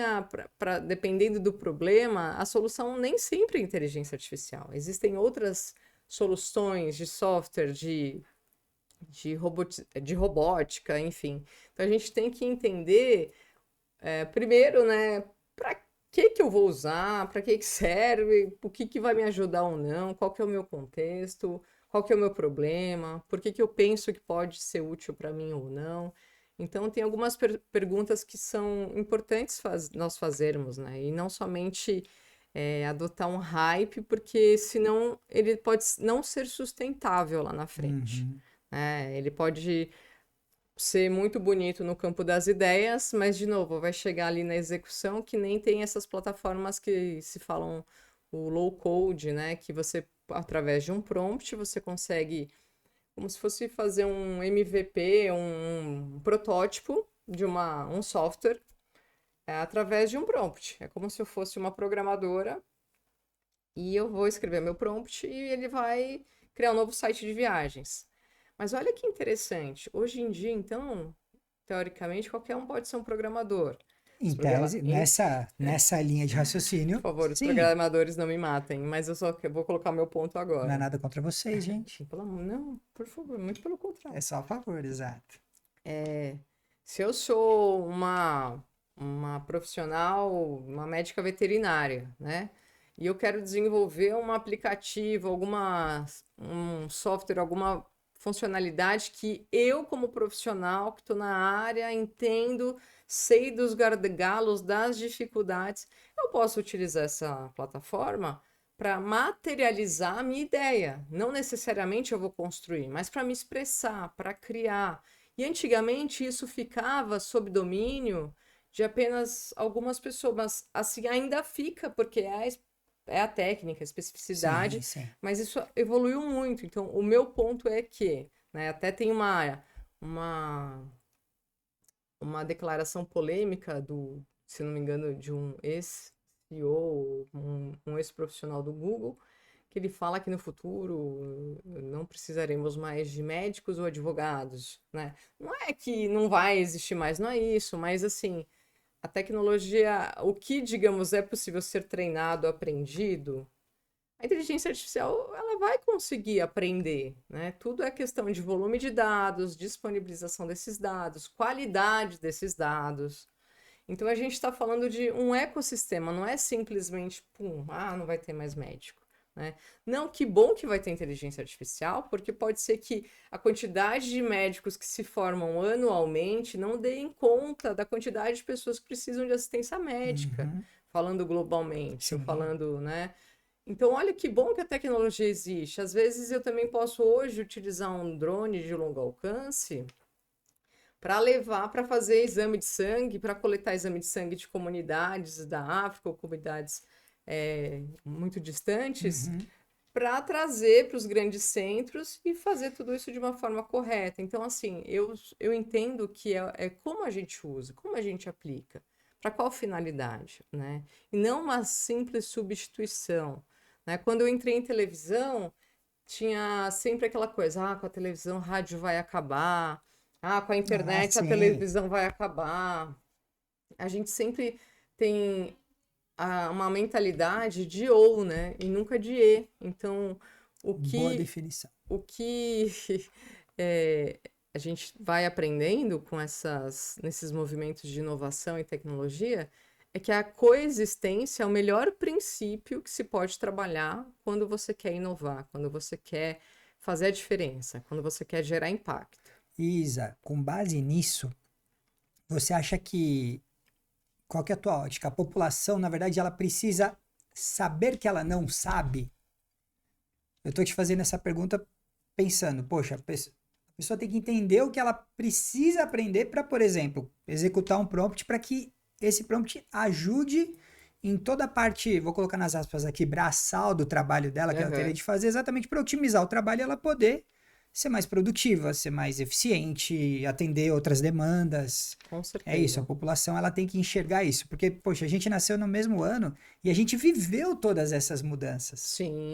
B: dependendo do problema, a solução nem sempre é inteligência artificial. Existem outras soluções de software, de robótica, enfim. Então a gente tem que entender, primeiro, né, para que eu vou usar, para que serve, o que vai me ajudar ou não, qual que é o meu contexto, qual que é o meu problema, por que eu penso que pode ser útil para mim ou não. Então, tem algumas perguntas que são importantes nós fazermos, né? E não somente adotar um hype, porque senão ele pode não ser sustentável lá na frente.
A: Uhum.
B: Né? Ele pode ser muito bonito no campo das ideias, mas, de novo, vai chegar ali na execução que nem tem essas plataformas que se falam o low code, né? Que você, através de um prompt, você consegue, como se fosse fazer um MVP, um protótipo de um software, através de um prompt. É como se eu fosse uma programadora e eu vou escrever meu prompt e ele vai criar um novo site de viagens. Mas olha que interessante. Hoje em dia, então, teoricamente, qualquer um pode ser um programador.
A: Em tese, nessa linha de
B: Por
A: raciocínio,
B: favor, os
A: sim.
B: programadores não me matem, mas eu só vou colocar meu ponto
A: Não é
B: agora.
A: nada contra vocês, gente.
B: Não, por favor, muito pelo
A: É
B: contrário.
A: só a favor, exato.
B: Se eu sou uma profissional, uma médica veterinária, né? E eu quero desenvolver um aplicativo, um software, alguma funcionalidade que eu, como profissional que estou na área, entendo, sei dos gargalos, das dificuldades, eu posso utilizar essa plataforma para materializar a minha ideia. Não necessariamente eu vou construir, mas para me expressar, para criar. E antigamente isso ficava sob domínio de apenas algumas pessoas, mas assim ainda fica, porque é a técnica, a
A: Sim,
B: especificidade,
A: sim.
B: mas isso evoluiu muito. Então, o meu ponto é que, né, até tem uma, uma declaração polêmica se não me engano, de um ex-CEO, um ex-profissional do Google, que ele fala que no futuro não precisaremos mais de médicos ou advogados, né? Não é que não vai existir mais, não é isso, mas assim, a tecnologia, o que, digamos, é possível ser treinado, aprendido, a inteligência artificial, ela vai conseguir aprender, né? Tudo é questão de volume de dados, disponibilização desses dados, qualidade desses dados. Então a gente está falando de um ecossistema, não é simplesmente, pum, não vai ter mais médico. Né? Não, que bom que vai ter inteligência artificial, porque pode ser que a quantidade de médicos que se formam anualmente não deem conta da quantidade de pessoas que precisam de assistência médica,
A: Uhum.
B: falando globalmente, ou
A: Sim.
B: falando, né? Então, olha que bom que a tecnologia existe. Às vezes eu também posso hoje utilizar um drone de longo alcance para levar para fazer exame de sangue, para coletar exame de sangue de comunidades da África ou comunidades muito distantes,
A: Uhum.
B: para trazer para os grandes centros e fazer tudo isso de uma forma correta. Então, assim, eu entendo que é como a gente usa, como a gente aplica, para qual finalidade, né? E não uma simples substituição. Né? Quando eu entrei em televisão, tinha sempre aquela coisa, com a televisão, a rádio vai acabar, com a
A: Ah,
B: internet, a
A: sim.
B: televisão vai acabar. A gente sempre tem uma mentalidade de ou, né? E nunca de e. Então, o
A: Boa
B: que,
A: definição.
B: o que é, a gente vai aprendendo com nesses movimentos de inovação e tecnologia é que a coexistência é o melhor princípio que se pode trabalhar quando você quer inovar, quando você quer fazer a diferença, quando você quer gerar impacto.
A: Isa, com base nisso, você acha que qual que é a tua ótica? A população, na verdade, ela precisa saber que ela não sabe? Eu tô te fazendo essa pergunta pensando, poxa, a pessoa tem que entender o que ela precisa aprender para, por exemplo, executar um prompt para que esse prompt ajude em toda a parte, vou colocar nas aspas aqui, braçal do trabalho dela que ela teria
B: Aham,
A: de fazer, exatamente para otimizar o trabalho e ela poder ser mais produtiva, ser mais eficiente, atender outras demandas.
B: com
A: É isso, a
B: certeza.
A: população ela tem que enxergar isso, porque, poxa, a gente nasceu no mesmo ano e a gente viveu todas essas mudanças,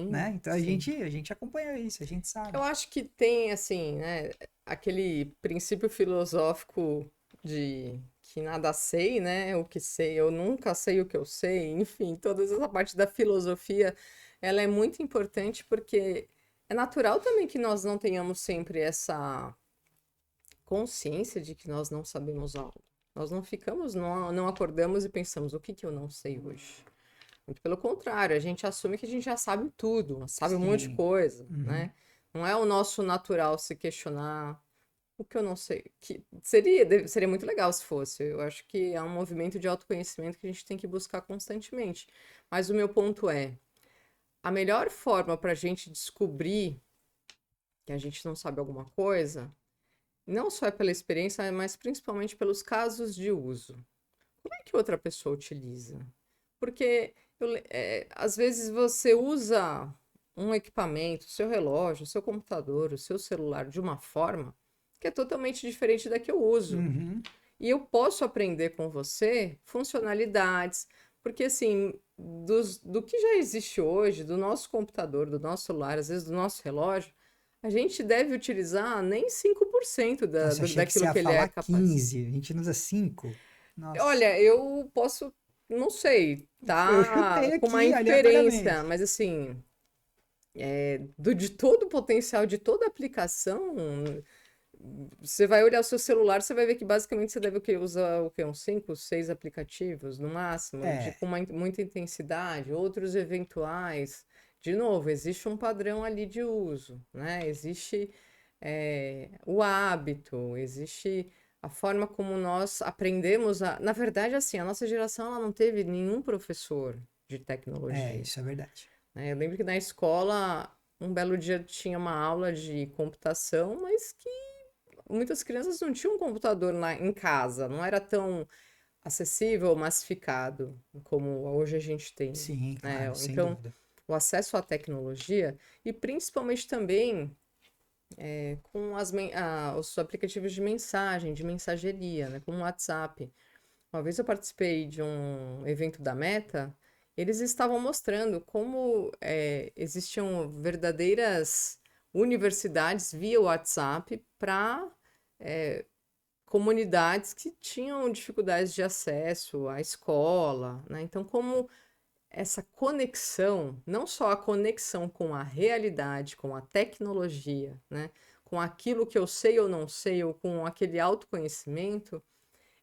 A: né?
B: Sim,
A: Então
B: sim.
A: a gente acompanha isso, a gente
B: Eu
A: sabe.
B: acho que tem, assim, né, aquele princípio filosófico de que nada sei, né? O que sei, eu nunca sei o que eu sei, enfim, toda essa parte da filosofia, ela é muito importante porque é natural também que nós não tenhamos sempre essa consciência de que nós não sabemos algo. Nós não ficamos, não acordamos e pensamos, o que que eu não sei hoje? Muito pelo contrário, a gente assume que a gente já sabe tudo, sabe um monte de
A: Sim.
B: coisa,
A: Uhum.
B: né? Não é o nosso natural se questionar, O que eu não sei, que seria muito legal se fosse. Eu acho que é um movimento de autoconhecimento que a gente tem que buscar constantemente. Mas o meu ponto é, a melhor forma para a gente descobrir que a gente não sabe alguma coisa, não só é pela experiência, mas principalmente pelos casos de uso. Como é que outra pessoa utiliza? Porque às vezes você usa um equipamento, o seu relógio, o seu computador, o seu celular de uma forma que é totalmente diferente da que eu uso.
A: Uhum.
B: E eu posso aprender com você funcionalidades, porque assim, do que já existe hoje, do nosso computador, do nosso celular, às vezes do nosso relógio, a gente deve utilizar nem 5%
A: Nossa, achei que você
B: daquilo
A: ia
B: que ele é
A: falar
B: capaz.
A: 15, a gente não usa 5. Nossa,
B: Olha, eu posso, não sei,
A: eu
B: tá
A: chutei
B: com uma
A: aqui
B: inferência,
A: aleatoriamente.
B: mas assim, de todo o potencial, de toda a aplicação, você vai olhar o seu celular, você vai ver que basicamente você deve usar o quê? Uns 5, 6 aplicativos no máximo,
A: É,
B: com muita intensidade, outros eventuais. De novo, existe um padrão ali de uso, né? Existe o hábito, existe a forma como nós aprendemos a. Na verdade, assim, a nossa geração ela não teve nenhum professor de tecnologia,
A: isso é verdade.
B: né? Eu lembro que na escola, um belo dia tinha uma aula de computação, mas que muitas crianças não tinham um computador em casa, não era tão acessível, massificado como hoje a gente tem,
A: Sim,
B: né?
A: claro, sem
B: Então,
A: dúvida.
B: o acesso à tecnologia e principalmente também com os aplicativos de mensagem, de mensageria, né? Como o WhatsApp. Uma vez eu participei de um evento da Meta, eles estavam mostrando como existiam verdadeiras universidades via WhatsApp para comunidades que tinham dificuldades de acesso à escola, né? Então, como essa conexão, não só a conexão com a realidade, com a tecnologia, né? Com aquilo que eu sei ou não sei, ou com aquele autoconhecimento,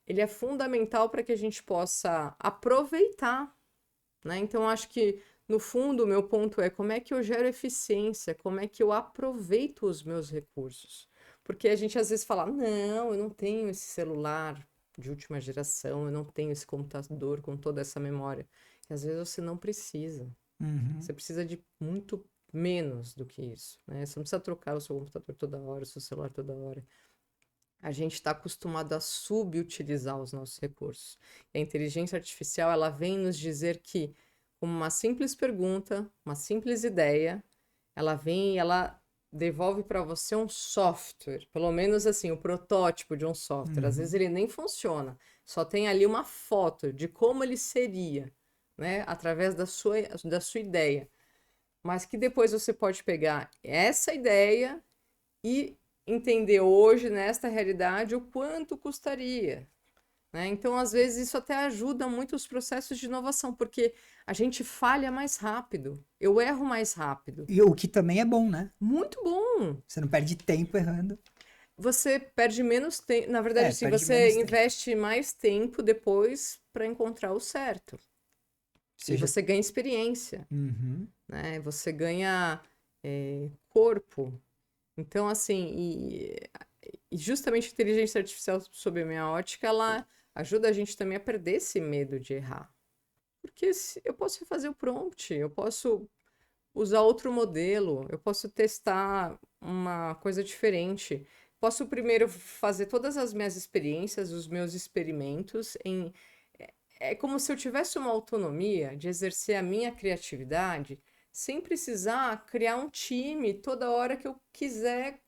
B: ele é fundamental para que a gente possa aproveitar, né? Então, acho que, no fundo, o meu ponto é como é que eu gero eficiência, como é que eu aproveito os meus recursos. Porque a gente às vezes fala, não, eu não tenho esse celular de última geração, eu não tenho esse computador com toda essa memória. E às vezes você não precisa.
A: Uhum.
B: Você precisa de muito menos do que isso, né? Você não precisa trocar o seu computador toda hora, o seu celular toda hora. A gente está acostumado a subutilizar os nossos recursos. E a inteligência artificial, ela vem nos dizer que, com uma simples pergunta, uma simples ideia, ela vem e ela devolve para você um software, pelo menos assim, o protótipo de um software. Às vezes
A: Uhum.
B: ele nem funciona, só tem ali uma foto de como ele seria, né, através da sua ideia. Mas que depois você pode pegar essa ideia e entender hoje, nesta realidade, o quanto custaria, né? Então, às vezes, isso até ajuda muito os processos de inovação, porque a gente falha mais rápido, eu erro mais rápido.
A: E o que também é bom, né?
B: Muito bom!
A: Você não perde tempo errando.
B: Você perde menos tempo, na verdade,
A: É,
B: sim,
A: perde
B: você
A: menos tempo.
B: investe mais tempo depois para encontrar o certo. E
A: Seja.
B: você ganha experiência,
A: Uhum.
B: né? Você ganha corpo. Então, assim, e justamente a inteligência artificial, sob a minha ótica, ela ajuda a gente também a perder esse medo de errar. Porque eu posso refazer o prompt, eu posso usar outro modelo, eu posso testar uma coisa diferente. Posso primeiro fazer todas as minhas experiências, os meus experimentos em. É como se eu tivesse uma autonomia de exercer a minha criatividade sem precisar criar um time toda hora que eu quiser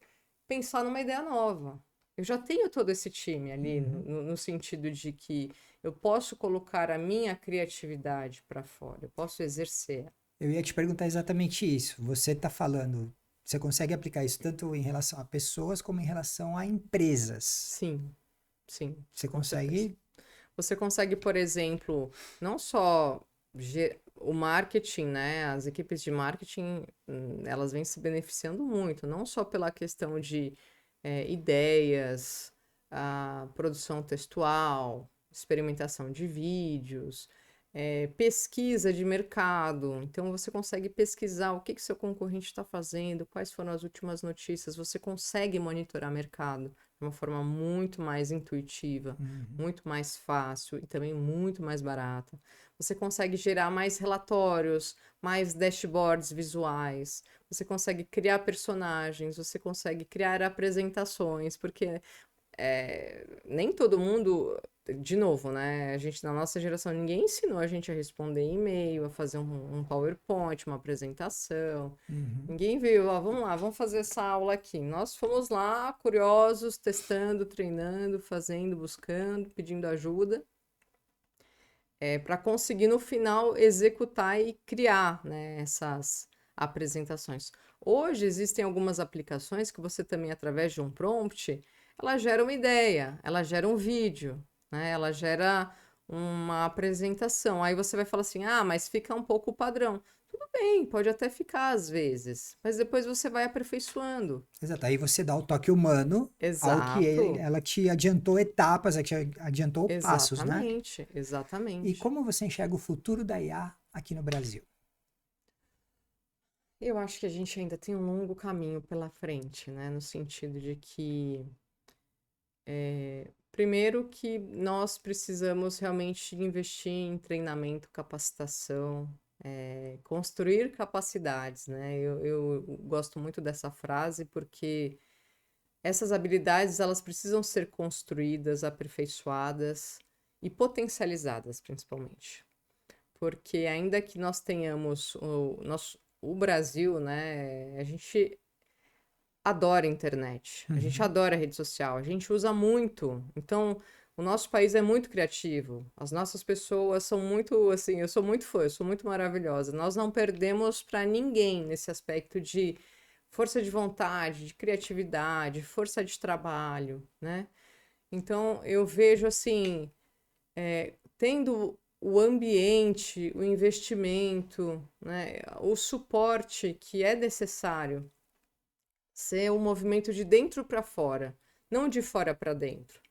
B: pensar numa ideia nova. Eu já tenho todo esse time ali,
A: Uhum.
B: no sentido de que eu posso colocar a minha criatividade para fora, eu posso exercer.
A: Eu ia te perguntar exatamente isso. Você está falando, você consegue aplicar isso tanto em relação a pessoas como em relação a empresas.
B: Sim, sim,
A: Você
B: com certeza.
A: consegue.
B: Você consegue, por exemplo, não só o marketing, né? As equipes de marketing, elas vêm se beneficiando muito, não só pela questão de ideias, a produção textual, experimentação de vídeos, pesquisa de mercado. Então, você consegue pesquisar o que que seu concorrente está fazendo, quais foram as últimas notícias, você consegue monitorar mercado de uma forma muito mais intuitiva, muito mais fácil e também muito mais barata. Você consegue gerar mais relatórios, mais dashboards visuais, você consegue criar personagens, você consegue criar apresentações, porque nem todo mundo, de novo, né? A gente, na nossa geração, ninguém ensinou a gente a responder e-mail, a fazer um PowerPoint, uma apresentação. Ninguém viu, ó, vamos lá, vamos fazer essa aula aqui. Nós fomos lá, curiosos, testando, treinando, fazendo, buscando, pedindo ajuda, para conseguir no final executar e criar, né, essas apresentações. Hoje existem algumas aplicações que você também, através de um prompt, ela gera uma ideia, ela gera um vídeo, né, ela gera uma apresentação. Aí você vai falar assim, ah, mas fica um pouco padrão. Tudo bem, pode até ficar às vezes, mas depois você vai aperfeiçoando.
A: Exato. Aí você dá o toque humano ao que
B: Exato,
A: ela te adiantou etapas, ela te adiantou passos, né?
B: exatamente,
A: E
B: exatamente.
A: como você enxerga o futuro da IA aqui no Brasil?
B: Eu acho que a gente ainda tem um longo caminho pela frente, né? No sentido de que, primeiro, que nós precisamos realmente investir em treinamento, capacitação, construir capacidades, né? Eu gosto muito dessa frase porque essas habilidades elas precisam ser construídas, aperfeiçoadas e potencializadas, principalmente. Porque ainda que nós tenhamos o Brasil, né? A gente adora a internet, a gente adora a rede social, a gente usa muito. Então, o nosso país é muito criativo. As nossas pessoas são muito, assim, eu sou muito fã, eu sou muito maravilhosa. Nós não perdemos para ninguém nesse aspecto de força de vontade, de criatividade, força de trabalho, né? Então, eu vejo assim, tendo o ambiente, o investimento, né, o suporte que é necessário ser um movimento de dentro para fora, não de fora para dentro.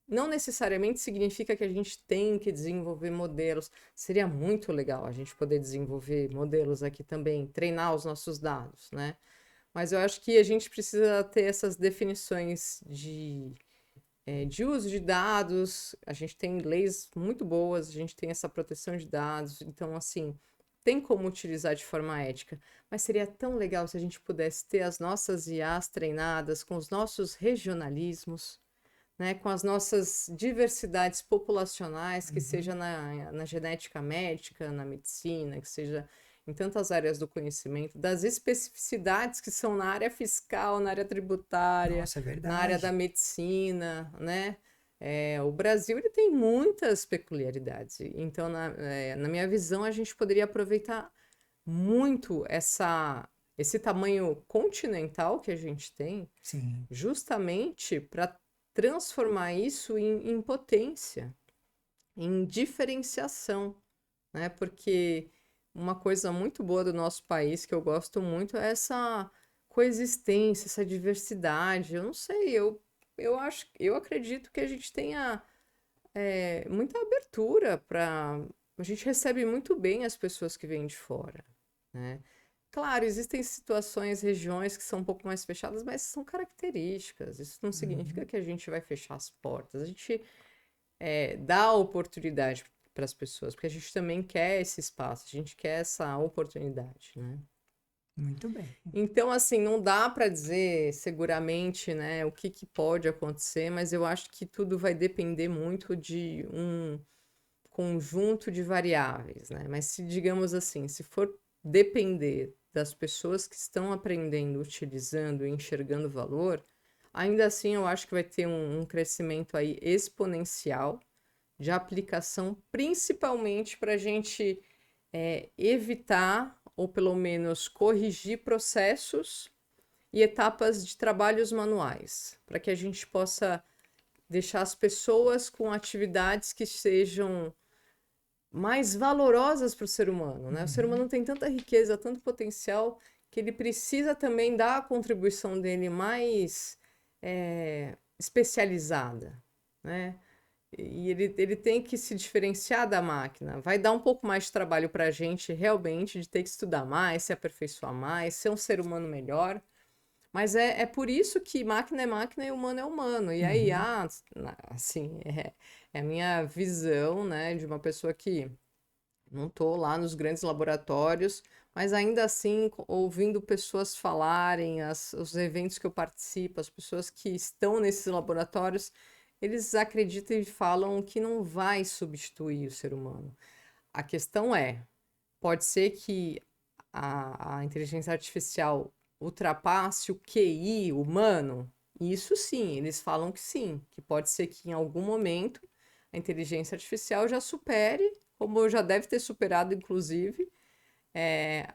B: Não necessariamente significa que a gente tem que desenvolver modelos. Seria muito legal a gente poder desenvolver modelos aqui também, treinar os nossos dados, né? Mas eu acho que a gente precisa ter essas definições de uso de dados. A gente tem leis muito boas, a gente tem essa proteção de dados. Então, assim, tem como utilizar de forma ética. Mas seria tão legal se a gente pudesse ter as nossas IAs treinadas com os nossos regionalismos, né, com as nossas diversidades populacionais, que seja na genética médica, na medicina, que seja em tantas áreas do conhecimento, das especificidades que são na área fiscal, na área tributária,
A: Nossa, é
B: na área da
A: verdade.
B: medicina, né? O Brasil ele tem muitas peculiaridades. Então, na minha visão, a gente poderia aproveitar muito esse tamanho continental que a gente tem,
A: Sim.
B: justamente para transformar isso em potência, em diferenciação, né? Porque uma coisa muito boa do nosso país que eu gosto muito é essa coexistência, essa diversidade. Eu não sei, eu acho, eu acredito que a gente tenha muita abertura para. A gente recebe muito bem as pessoas que vêm de fora, né? Claro, existem situações, regiões que são um pouco mais fechadas, mas são características. Isso não significa que a gente vai fechar as portas. A gente dá oportunidade para as pessoas, porque a gente também quer esse espaço, a gente quer essa oportunidade, né?
A: Muito bem.
B: Então, assim, não dá para dizer seguramente, né, o que pode acontecer, mas eu acho que tudo vai depender muito de um conjunto de variáveis, né? Mas se, digamos assim, se for depender das pessoas que estão aprendendo, utilizando e enxergando valor, ainda assim eu acho que vai ter um crescimento aí exponencial de aplicação, principalmente para a gente evitar ou pelo menos corrigir processos e etapas de trabalhos manuais, para que a gente possa deixar as pessoas com atividades que sejam mais valorosas para o ser humano, né? O ser humano tem tanta riqueza, tanto potencial, que ele precisa também dar a contribuição dele mais especializada, né? E ele tem que se diferenciar da máquina. Vai dar um pouco mais de trabalho para a gente, realmente, de ter que estudar mais, se aperfeiçoar mais, ser um ser humano melhor. Mas é por isso que máquina é máquina e humano é humano. E a IA, assim, é a minha visão, né, de uma pessoa que não estou lá nos grandes laboratórios, mas ainda assim, ouvindo pessoas falarem, os eventos que eu participo, as pessoas que estão nesses laboratórios, eles acreditam e falam que não vai substituir o ser humano. A questão pode ser que a inteligência artificial ultrapasse o QI humano? Isso sim, eles falam que sim, que pode ser que em algum momento a inteligência artificial já supere, como já deve ter superado, inclusive,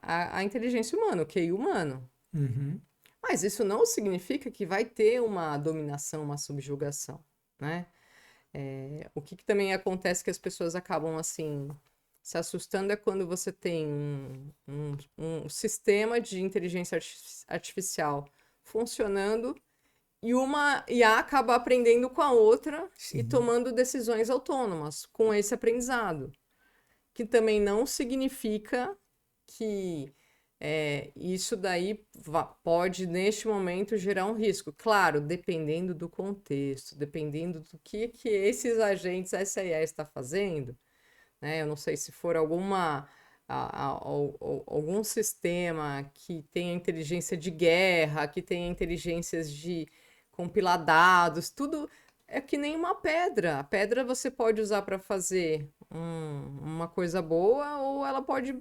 B: a inteligência humana, o QI humano. Mas isso não significa que vai ter uma dominação, uma subjugação, né? O que também acontece que as pessoas acabam, assim, se assustando é quando você tem um sistema de inteligência artificial funcionando e uma IA acaba aprendendo com a outra e tomando decisões autônomas com esse aprendizado. Que também não significa que isso daí pode, neste momento, gerar um risco. Claro, dependendo do contexto, dependendo do que esses agentes, essa IA está fazendo, né? Eu não sei se for algum sistema que tenha inteligência de guerra, que tenha inteligências de compilar dados, tudo é que nem uma pedra. A pedra você pode usar para fazer uma coisa boa ou ela pode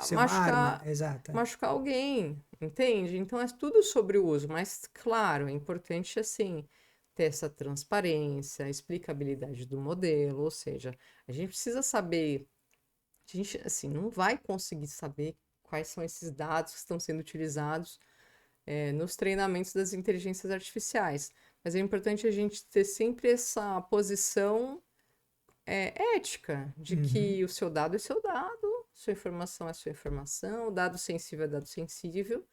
A: Ser uma arma, exata.
B: machucar alguém, entende? Então é tudo sobre o uso, mas claro, é importante assim ter essa transparência, explicabilidade do modelo, ou seja, a gente precisa saber, a gente assim não vai conseguir saber quais são esses dados que estão sendo utilizados nos treinamentos das inteligências artificiais, mas é importante a gente ter sempre essa posição ética de que o seu dado é seu dado, sua informação é sua informação, dado sensível é dado sensível,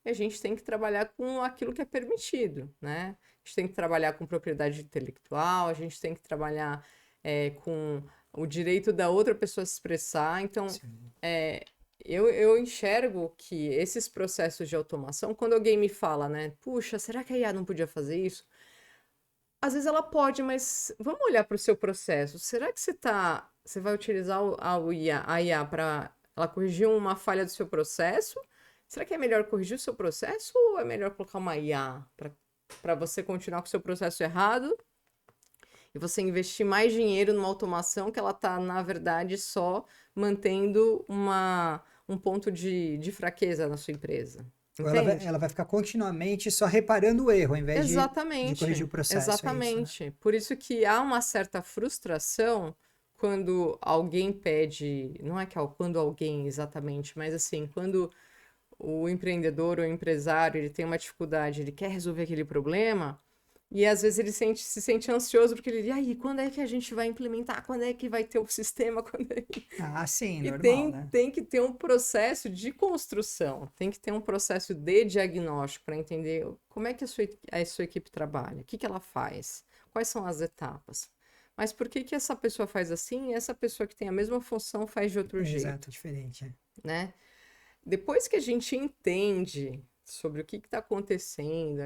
B: e a gente tem que trabalhar com aquilo que é permitido, né? A gente tem que trabalhar com propriedade intelectual, a gente tem que trabalhar com o direito da outra pessoa se expressar. Então, eu enxergo que esses processos de automação, quando alguém me fala, né? Puxa, será que a IA não podia fazer isso? Às vezes ela pode, mas vamos olhar para o seu processo. Será que você vai utilizar a IA para ela corrigir uma falha do seu processo? Será que é melhor corrigir o seu processo ou é melhor colocar uma IA para você continuar com o seu processo errado e você investir mais dinheiro numa automação que ela está, na verdade, só mantendo um ponto de fraqueza na sua empresa?
A: Ou
B: Entende?
A: ela vai ficar continuamente só reparando o erro, ao invés de corrigir o processo.
B: Exatamente.
A: É isso, né?
B: Por isso que há uma certa frustração quando alguém pede, não é que quando alguém exatamente, mas assim, quando o empreendedor ou o empresário ele tem uma dificuldade, ele quer resolver aquele problema, e às vezes ele se sente ansioso porque ele diz, e aí, quando é que a gente vai implementar? Quando é que vai ter o sistema?
A: Ah, sim,
B: E
A: normal, né?
B: tem que ter um processo de construção, tem que ter um processo de diagnóstico para entender como é que a sua equipe trabalha, o que ela faz, quais são as etapas. Mas por que essa pessoa faz assim e essa pessoa que tem a mesma função faz de outro
A: Exato,
B: jeito,
A: diferente.
B: né? Depois que a gente entende sobre o que está acontecendo,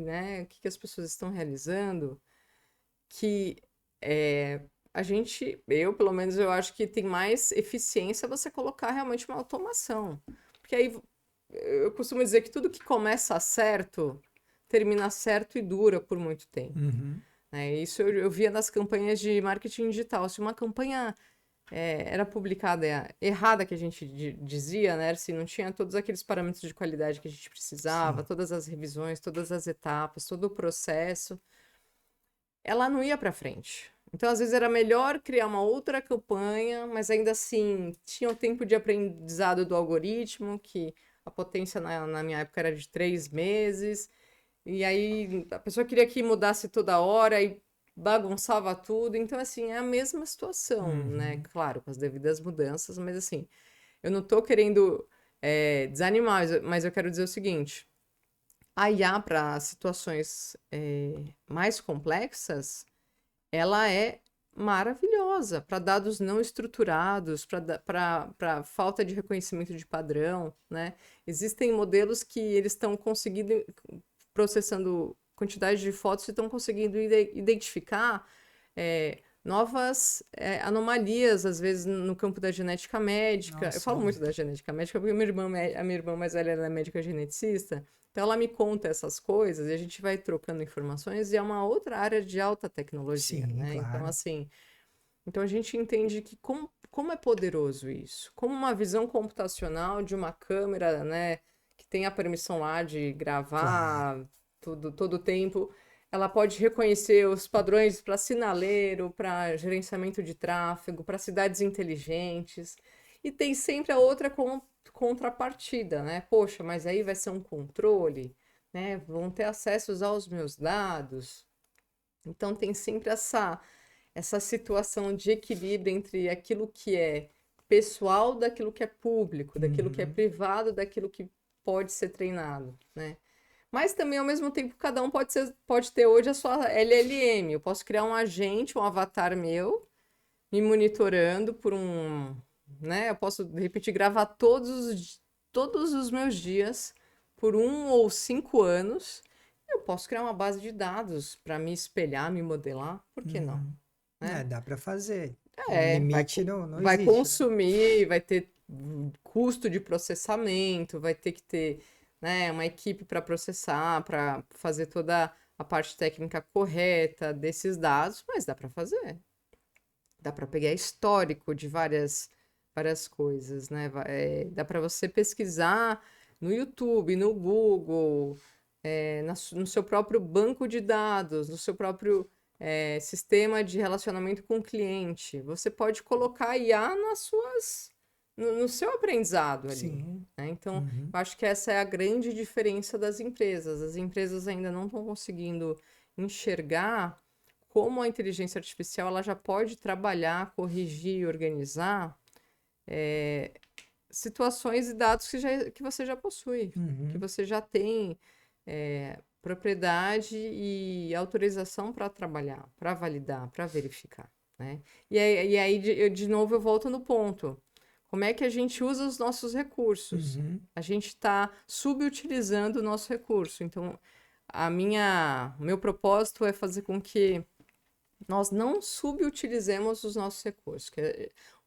B: né, o que as pessoas estão realizando, que eu pelo menos eu acho que tem mais eficiência você colocar realmente uma automação. Porque aí eu costumo dizer que tudo que começa certo, termina certo e dura por muito tempo. Né? Isso eu via nas campanhas de marketing digital. Se uma campanha era publicada errada, que a gente dizia, né? Se não tinha todos aqueles parâmetros de qualidade que a gente precisava, todas as revisões, todas as etapas, todo o processo, ela não ia para frente. Então, às vezes, era melhor criar uma outra campanha, mas ainda assim tinha o tempo de aprendizado do algoritmo, que a potência na minha época era de 3 meses, e aí a pessoa queria que mudasse toda hora e bagunçava tudo. Então, assim, é a mesma situação, né? Claro, com as devidas mudanças, mas assim, eu não tô querendo desanimar, mas eu quero dizer o seguinte: a IA para situações mais complexas, ela é maravilhosa para dados não estruturados, para falta de reconhecimento de padrão, né? Existem modelos que eles estão conseguindo, processando quantidade de fotos e estão conseguindo identificar novas anomalias, às vezes, no campo da genética médica.
A: Nossa,
B: Eu falo muito da genética médica porque a minha irmã mais velha ela é médica geneticista, então ela me conta essas coisas e a gente vai trocando informações e é uma outra área de alta tecnologia,
A: sim,
B: né? Então,
A: claro.
B: assim, então a gente entende que como é poderoso isso, como uma visão computacional de uma câmera, né, que tem a permissão lá de gravar tudo, todo o tempo, ela pode reconhecer os padrões para sinaleiro, para gerenciamento de tráfego, para cidades inteligentes, e tem sempre a outra contrapartida, né? Poxa, mas aí vai ser um controle, né? Vão ter acessos aos meus dados. Então tem sempre essa situação de equilíbrio entre aquilo que é pessoal daquilo que é público, daquilo que é privado, daquilo que pode ser treinado, né? Mas também, ao mesmo tempo, cada um pode ter hoje a sua LLM. Eu posso criar um agente, um avatar meu, me monitorando por né? Eu posso, de repente, gravar todos os meus dias por 1 ou 5 anos. Eu posso criar uma base de dados para me espelhar, me modelar. Por que não? Né?
A: Dá para fazer. O
B: É,
A: limite não
B: vai
A: existe, né?
B: consumir, vai ter custo de processamento, vai ter que ter, né, uma equipe para processar, para fazer toda a parte técnica correta desses dados, mas dá para fazer. Dá para pegar histórico de várias coisas, né? Dá para você pesquisar no YouTube, no Google, no seu próprio banco de dados, no seu próprio sistema de relacionamento com o cliente. Você pode colocar IA no seu aprendizado ali.
A: Sim.
B: Né? Então, eu acho que essa é a grande diferença das empresas. As empresas ainda não estão conseguindo enxergar como a inteligência artificial ela já pode trabalhar, corrigir e organizar situações e dados que você já possui, que você já tem propriedade e autorização para trabalhar, para validar, para verificar. Né? E aí de novo, eu volto no ponto. Como é que a gente usa os nossos recursos? A gente está subutilizando o nosso recurso. Então, o meu propósito é fazer com que nós não subutilizemos os nossos recursos.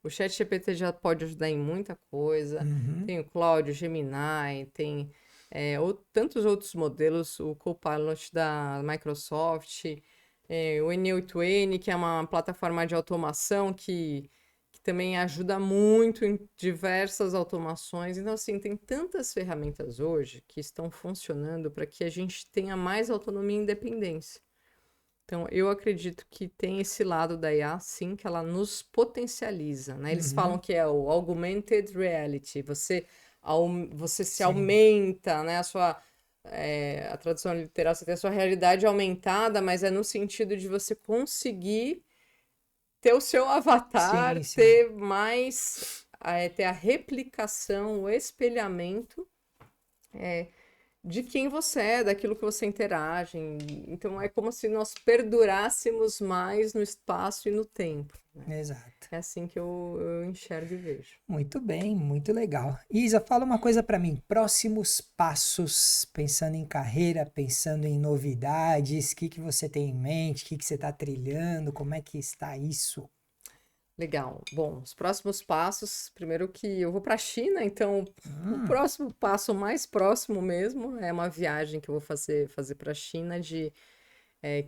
B: O ChatGPT já pode ajudar em muita coisa. Tem o Claude, o Gemini, tem tantos outros modelos, o Copilot da Microsoft, o N8N, que é uma plataforma de automação que também ajuda muito em diversas automações. Então, assim, tem tantas ferramentas hoje que estão funcionando para que a gente tenha mais autonomia e independência. Então, eu acredito que tem esse lado da IA, sim, que ela nos potencializa, né? Eles falam que é o augmented reality, você se aumenta, né? A tradução literal, você tem a sua realidade aumentada, mas é no sentido de você conseguir ter o seu avatar, ter mais, ter a replicação, o espelhamento de quem você é, daquilo que você interage. Então, é como se nós perdurássemos mais no espaço e no tempo. Né?
A: Exato.
B: É assim que eu enxergo e vejo.
A: Muito bem, muito legal. Isa, fala uma coisa para mim. Próximos passos, pensando em carreira, pensando em novidades, o que você tem em mente, o que você está trilhando, como é que está isso?
B: Legal. Bom, os próximos passos, primeiro que eu vou para a China, então o próximo passo mais próximo mesmo é uma viagem que eu vou fazer para a China de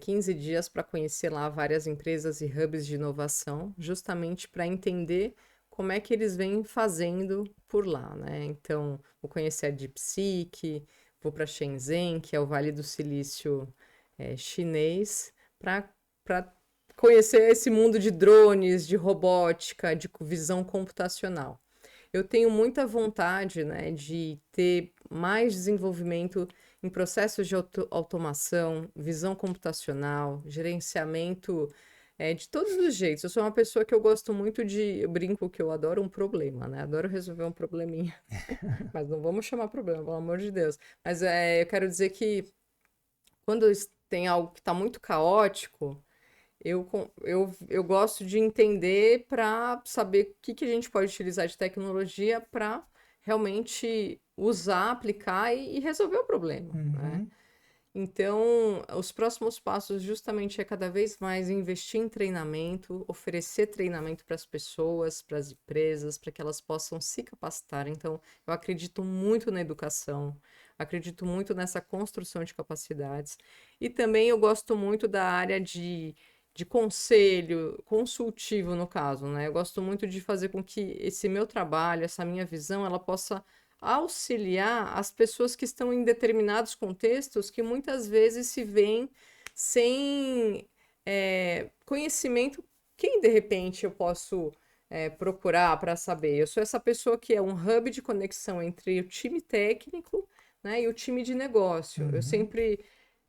B: 15 dias para conhecer lá várias empresas e hubs de inovação, justamente para entender como é que eles vêm fazendo por lá, né? Então, vou conhecer a DeepSeek, vou para Shenzhen, que é o Vale do Silício chinês, para conhecer esse mundo de drones, de robótica, de visão computacional. Eu tenho muita vontade, né, de ter mais desenvolvimento em processos de automação, visão computacional, gerenciamento de todos os jeitos. Eu sou uma pessoa que eu gosto muito eu brinco que eu adoro um problema, né? Adoro resolver um probleminha. Mas não vamos chamar problema, pelo amor de Deus. Mas eu quero dizer que quando tem algo que está muito caótico, Eu gosto de entender para saber o que a gente pode utilizar de tecnologia para realmente usar, aplicar e resolver o problema, né?
A: Uhum.
B: Então, os próximos passos justamente é cada vez mais investir em treinamento, oferecer treinamento para as pessoas, para as empresas, para que elas possam se capacitar. Então, eu acredito muito na educação, acredito muito nessa construção de capacidades. E também eu gosto muito da área de conselho, consultivo no caso, né? Eu gosto muito de fazer com que esse meu trabalho, essa minha visão, ela possa auxiliar as pessoas que estão em determinados contextos que muitas vezes se veem sem conhecimento. Quem de repente eu posso procurar para saber? Eu sou essa pessoa que é um hub de conexão entre o time técnico, né, e o time de negócio.
A: Uhum.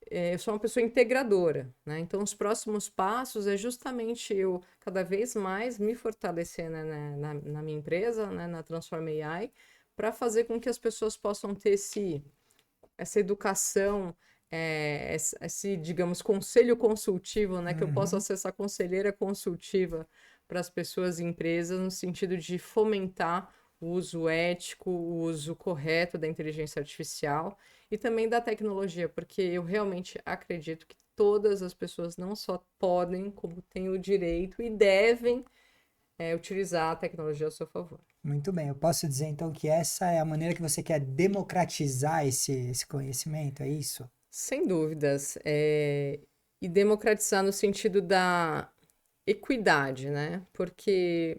B: Eu sou uma pessoa integradora, né? Então, os próximos passos é justamente eu cada vez mais me fortalecer, né, na minha empresa, né, na Transform AI, para fazer com que as pessoas possam ter essa educação, esse, digamos, conselho consultivo, né? Que eu possa
A: Uhum.
B: ser essa conselheira consultiva para as pessoas e empresas, no sentido de fomentar o uso ético, o uso correto da inteligência artificial e também da tecnologia, porque eu realmente acredito que todas as pessoas não só podem, como têm o direito e devem utilizar a tecnologia a seu favor.
A: Muito bem, eu posso dizer então que essa é a maneira que você quer democratizar esse conhecimento, é isso?
B: Sem dúvidas. E democratizar no sentido da equidade, né? Porque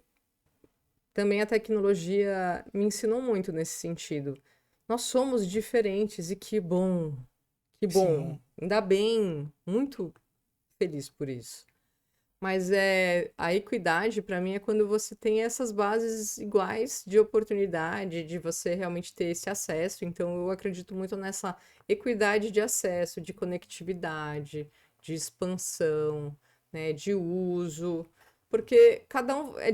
B: também a tecnologia me ensinou muito nesse sentido. Nós somos diferentes e que bom, que bom.
A: Sim.
B: Ainda bem, muito feliz por isso. Mas a equidade, para mim, é quando você tem essas bases iguais de oportunidade, de você realmente ter esse acesso. Então, eu acredito muito nessa equidade de acesso, de conectividade, de expansão, né, de uso. Porque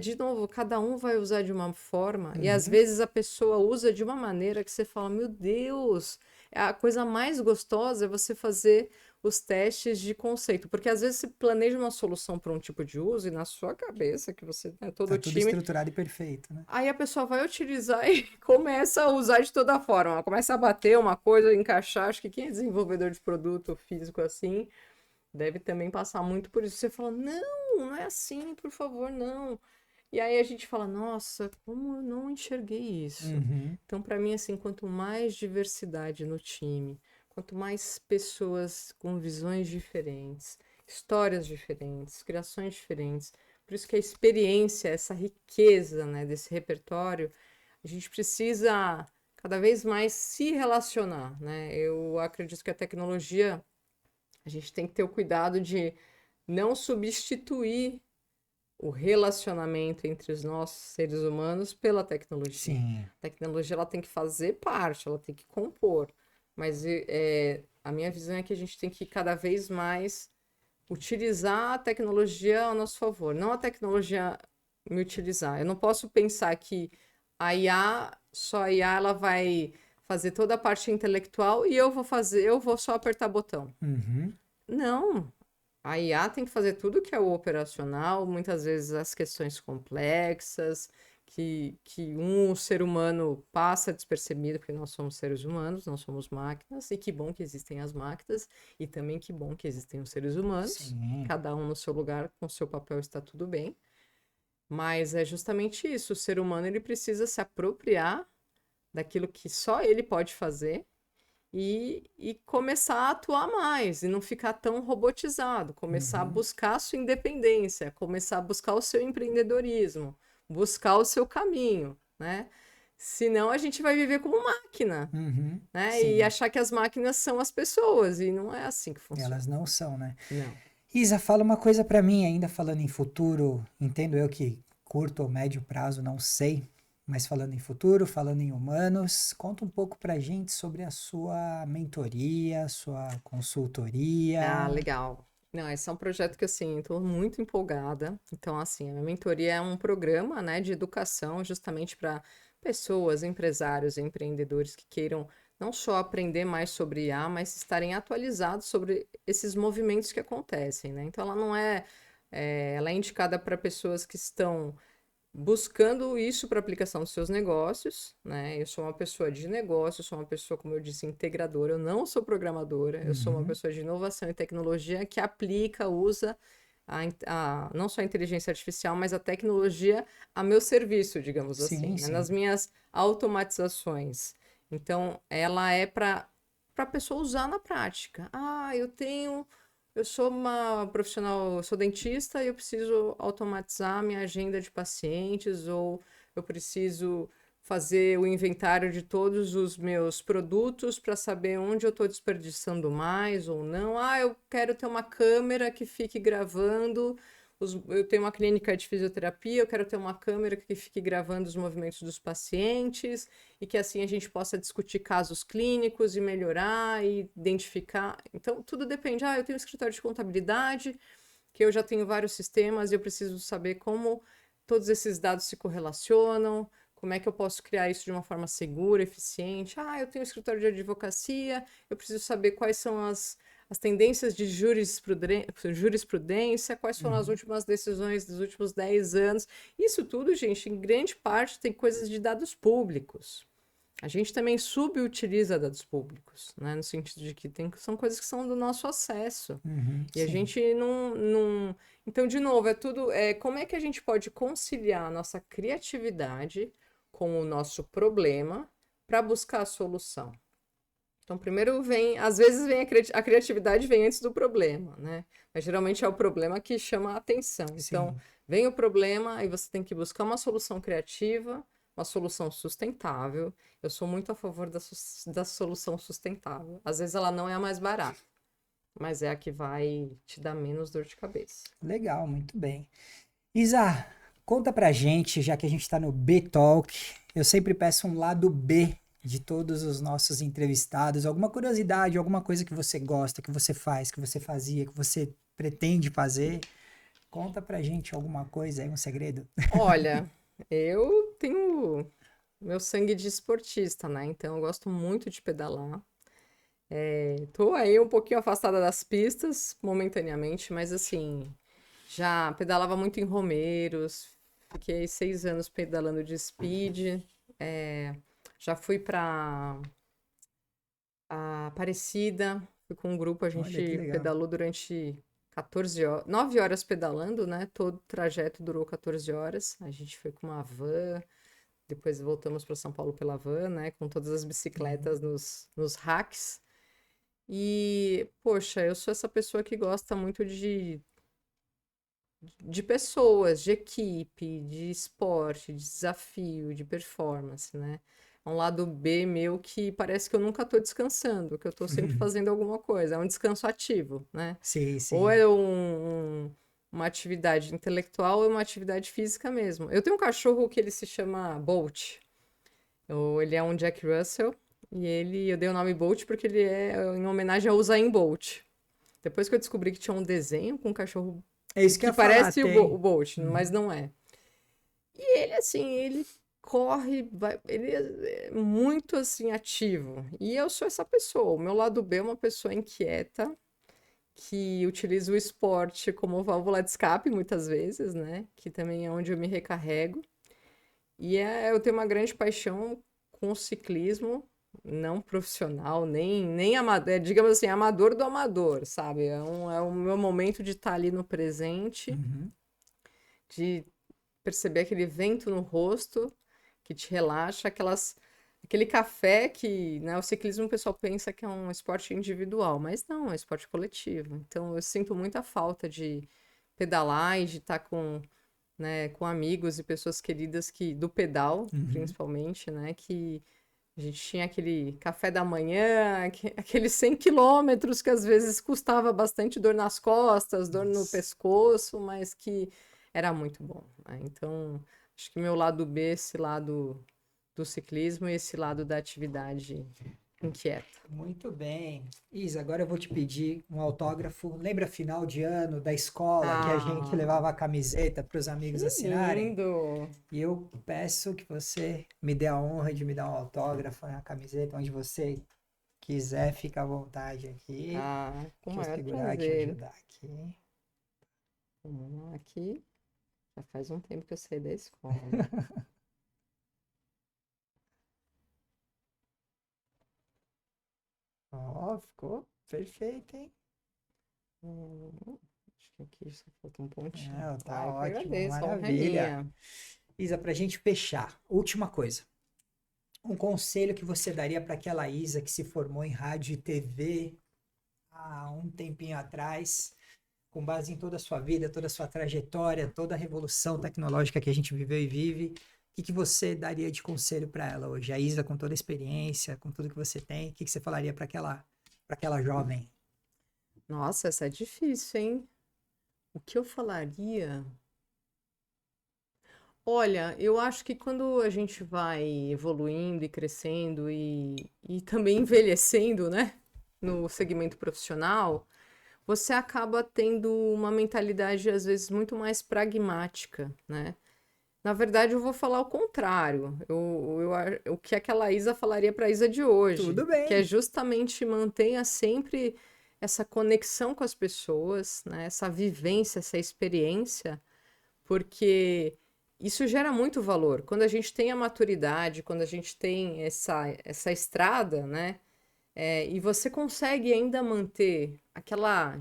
B: de novo, cada um vai usar de uma forma, e às
A: Uhum.
B: vezes a pessoa usa de uma maneira que você fala: Meu Deus, a coisa mais gostosa é você fazer os testes de conceito, porque às vezes você planeja uma solução para um tipo de uso e na sua cabeça, que você, né, todo
A: Tá
B: o
A: tudo
B: time,
A: estruturado e perfeito, né?
B: aí a pessoa vai utilizar e começa a usar de toda forma, ela começa a bater uma coisa, encaixar, acho que quem é desenvolvedor de produto físico assim, deve também passar muito por isso. Você fala, não, não é assim, por favor, não. E aí a gente fala, nossa, como eu não enxerguei isso?
A: Uhum.
B: Então, para mim, assim, quanto mais diversidade no time, quanto mais pessoas com visões diferentes, histórias diferentes, criações diferentes, por isso que a experiência, essa riqueza, né, desse repertório, a gente precisa cada vez mais se relacionar, né? Eu acredito que a tecnologia, a gente tem que ter o cuidado de não substituir o relacionamento entre os nossos seres humanos pela tecnologia.
A: Sim.
B: A tecnologia ela tem que fazer parte, ela tem que compor, mas a minha visão é que a gente tem que cada vez mais utilizar a tecnologia a nosso favor, não a tecnologia me utilizar. Eu não posso pensar que a IA, só a IA, ela vai fazer toda a parte intelectual e eu vou só apertar botão.
A: Uhum.
B: Não, a IA tem que fazer tudo que é o operacional, muitas vezes as questões complexas, que um ser humano passa despercebido, porque nós somos seres humanos, não somos máquinas, e que bom que existem as máquinas, e também que bom que existem os seres humanos,
A: Sim.
B: cada um no seu lugar, com seu papel está tudo bem, mas é justamente isso, o ser humano ele precisa se apropriar daquilo que só ele pode fazer, e começar a atuar mais e não ficar tão robotizado, começar a
A: Uhum.
B: buscar a sua independência, começar a buscar o seu empreendedorismo, buscar o seu caminho, né? Senão a gente vai viver como máquina,
A: Uhum.
B: né? E
A: Sim.
B: achar que as máquinas são as pessoas e não é assim que funciona.
A: Elas não são, né?
B: Não.
A: Isa, fala uma coisa pra mim, ainda falando em futuro, entendo eu que curto ou médio prazo, não sei, mas falando em futuro, falando em humanos, conta um pouco pra gente sobre a sua mentoria, sua
B: Ah,
A: consultoria.
B: legal. Não, esse é um projeto que, assim, estou muito empolgada. Então, assim, a minha mentoria é um programa, né, de educação justamente para pessoas, empresários, empreendedores que queiram não só aprender mais sobre IA, mas estarem atualizados sobre esses movimentos que acontecem, né? Então, ela não é Ela é indicada para pessoas que estão buscando isso para aplicação dos seus negócios, né? Eu sou uma pessoa de negócio, eu sou uma pessoa, como eu disse, integradora, eu não sou programadora, eu sou uma pessoa de inovação e tecnologia que aplica, usa não só a inteligência artificial, mas a tecnologia a meu serviço, digamos assim,
A: Sim,
B: né?
A: sim.
B: Nas minhas automatizações. Então, ela é para a pessoa usar na prática. Eu sou uma profissional, eu sou dentista e eu preciso automatizar a minha agenda de pacientes, ou eu preciso fazer o inventário de todos os meus produtos para saber onde eu estou desperdiçando mais ou não. Eu quero ter uma câmera que fique gravando. Eu tenho uma clínica de fisioterapia, eu quero ter uma câmera que fique gravando os movimentos dos pacientes e que assim a gente possa discutir casos clínicos e melhorar e identificar. Então, tudo depende. Eu tenho um escritório de contabilidade, que eu já tenho vários sistemas e eu preciso saber como todos esses dados se correlacionam, como é que eu posso criar isso de uma forma segura, eficiente. Eu tenho um escritório de advocacia, eu preciso saber quais são as tendências de jurisprudência, quais foram as últimas decisões dos últimos 10 anos. Isso tudo, gente, em grande parte tem coisas de dados públicos. A gente também subutiliza dados públicos, né? No sentido de que são coisas que são do nosso acesso. E a
A: Sim.
B: gente não... Então, de novo, como é que a gente pode conciliar a nossa criatividade com o nosso problema para buscar a solução? Então, primeiro às vezes a criatividade vem antes do problema, né? Mas geralmente é o problema que chama a atenção. Então,
A: Sim.
B: vem o problema e você tem que buscar uma solução criativa, uma solução sustentável. Eu sou muito a favor da solução sustentável. Às vezes ela não é a mais barata, mas é a que vai te dar menos dor de cabeça.
A: Legal, muito bem. Isa, conta pra gente, já que a gente tá no B-Talk, eu sempre peço um lado B de todos os nossos entrevistados, alguma curiosidade, alguma coisa que você gosta, que você faz, que você fazia, que você pretende fazer. Conta pra gente alguma coisa aí, um segredo.
B: Olha, eu tenho meu sangue de esportista, né? Então eu gosto muito de pedalar. Tô aí um pouquinho afastada das pistas, momentaneamente, mas assim, já pedalava muito em Romeiros, fiquei 6 anos pedalando de speed, já fui pra Aparecida, fui com um grupo, a
A: Olha que
B: gente
A: legal.
B: pedalou durante 14 horas, 9 horas pedalando, né? Todo o trajeto durou 14 horas. A gente foi com uma van, depois voltamos para São Paulo pela van, né? Com todas as bicicletas nos racks. E, poxa, eu sou essa pessoa que gosta muito de pessoas, de equipe, de esporte, de desafio, de performance, né? É um lado B meu que parece que eu nunca tô descansando, que eu tô sempre fazendo alguma coisa. É um descanso ativo, né?
A: Sim,
B: Ou
A: sim.
B: é uma atividade intelectual ou é uma atividade física mesmo. Eu tenho um cachorro que ele se chama Bolt. Ele é um Jack Russell e eu dei o nome Bolt porque ele é em homenagem ao Usain Bolt. Depois que eu descobri que tinha um desenho com um cachorro
A: É isso que eu
B: que
A: ia falar,
B: parece o
A: tem.
B: Bolt, mas
A: Uhum.
B: não é. E ele, assim, ele corre, ele é muito, assim, ativo. E eu sou essa pessoa. O meu lado B é uma pessoa inquieta, que utiliza o esporte como válvula de escape, muitas vezes, né? Que também é onde eu me recarrego. Eu tenho uma grande paixão com o ciclismo, não profissional, nem amador, digamos assim, amador do amador, sabe? É o meu momento de estar ali no presente,
A: Uhum.
B: de perceber aquele vento no rosto que te relaxa, aquele café que, né, o ciclismo o pessoal pensa que é um esporte individual, mas não, é um esporte coletivo. Então eu sinto muita falta de pedalar e de estar com amigos e pessoas queridas do pedal,
A: Uhum.
B: principalmente, né, que a gente tinha aquele café da manhã, aqueles 100 quilômetros que às vezes custava bastante dor nas costas, dor no
A: Nossa.
B: pescoço, mas que era muito bom, né? Então, acho que meu lado B, esse lado do ciclismo e esse lado da atividade inquieta.
A: Muito bem. Isa, agora eu vou te pedir um autógrafo. Lembra final de ano da escola que a gente
B: Ah,
A: levava a camiseta para os
B: que
A: amigos assinarem?
B: lindo!
A: E eu peço que você me dê a honra de me dar um autógrafo na camiseta, onde você quiser, fica à vontade aqui.
B: Ah, com o
A: Deixa eu
B: maior
A: segurar, te
B: prazer.
A: ajudar aqui.
B: Vamos lá, aqui. Já faz um tempo que eu saí da escola.
A: Ó, ficou perfeito, hein?
B: Acho que aqui só falta um pontinho.
A: Não, tá
B: Eu que
A: ótimo,
B: agradeço, a honra é
A: maravilha.
B: minha.
A: Isa, pra gente fechar, última coisa. Um conselho que você daria para aquela Isa que se formou em rádio e TV há um tempinho atrás, com base em toda a sua vida, toda a sua trajetória, toda a revolução tecnológica que a gente viveu e vive, o que que você daria de conselho para ela hoje? A Isa, com toda a experiência, com tudo que você tem, o que que você falaria para aquela jovem?
B: Nossa, essa é difícil, hein? O que eu falaria? Olha, eu acho que quando a gente vai evoluindo e crescendo e também envelhecendo, né, no segmento profissional, você acaba tendo uma mentalidade, às vezes, muito mais pragmática, né? Na verdade, eu vou falar o contrário. O que aquela Isa falaria para a Isa de hoje,
A: Tudo
B: que é
A: bem.
B: justamente mantenha sempre essa conexão com as pessoas, né? Essa vivência, essa experiência, porque isso gera muito valor. Quando a gente tem a maturidade, quando a gente tem essa estrada, né? E você consegue ainda manter aquela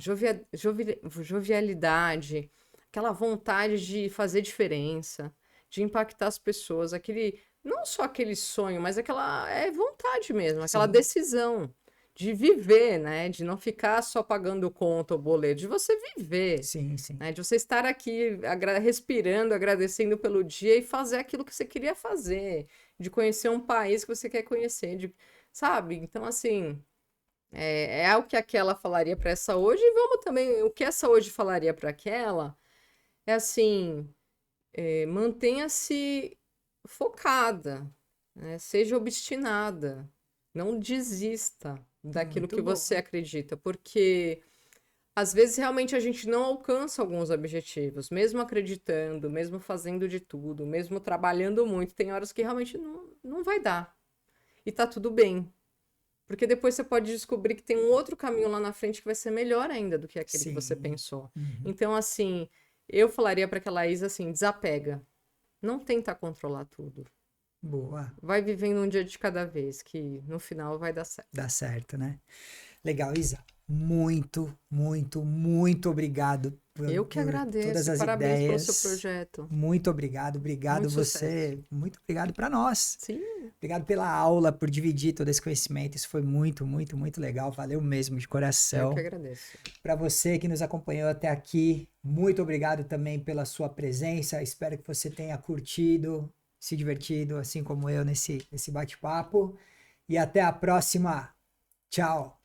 B: jovialidade, aquela vontade de fazer diferença, de impactar as pessoas, não só aquele sonho, mas aquela vontade mesmo, aquela
A: Sim,
B: decisão de viver, né? De não ficar só pagando conta ou boleto, de você viver,
A: sim, sim.
B: né? De você estar aqui respirando, agradecendo pelo dia e fazer aquilo que você queria fazer, de conhecer um país que você quer conhecer, sabe? Então, assim, é o que aquela falaria para essa hoje, e vamos também, o que essa hoje falaria para aquela, é assim, mantenha-se focada, né? Seja obstinada, não desista daquilo
A: Muito
B: que você
A: bom.
B: acredita, porque às vezes realmente a gente não alcança alguns objetivos, mesmo acreditando, mesmo fazendo de tudo, mesmo trabalhando muito, tem horas que realmente não vai dar. E tá tudo bem. Porque depois você pode descobrir que tem um outro caminho lá na frente que vai ser melhor ainda do que aquele que você
A: Sim.
B: pensou.
A: Uhum.
B: Então, assim, eu falaria para aquela Isa assim: desapega. Não tenta controlar tudo.
A: Boa.
B: Vai vivendo um dia de cada vez, que no final vai dar certo.
A: Dá certo, né? Legal, Isa. Muito, muito, muito obrigado
B: Eu que
A: por todas
B: agradeço e
A: as
B: parabéns pelo seu
A: ideias.
B: projeto.
A: Muito obrigado, obrigado
B: Muito sucesso.
A: você, muito obrigado para nós.
B: Sim,
A: Obrigado pela aula, por dividir todo esse conhecimento. Isso foi muito, muito, muito legal. Valeu mesmo, de
B: eu que
A: coração.
B: agradeço.
A: Para você que nos acompanhou até aqui, muito obrigado também pela sua presença. Espero que você tenha curtido, se divertido, assim como eu, nesse bate-papo. E até a próxima. Tchau.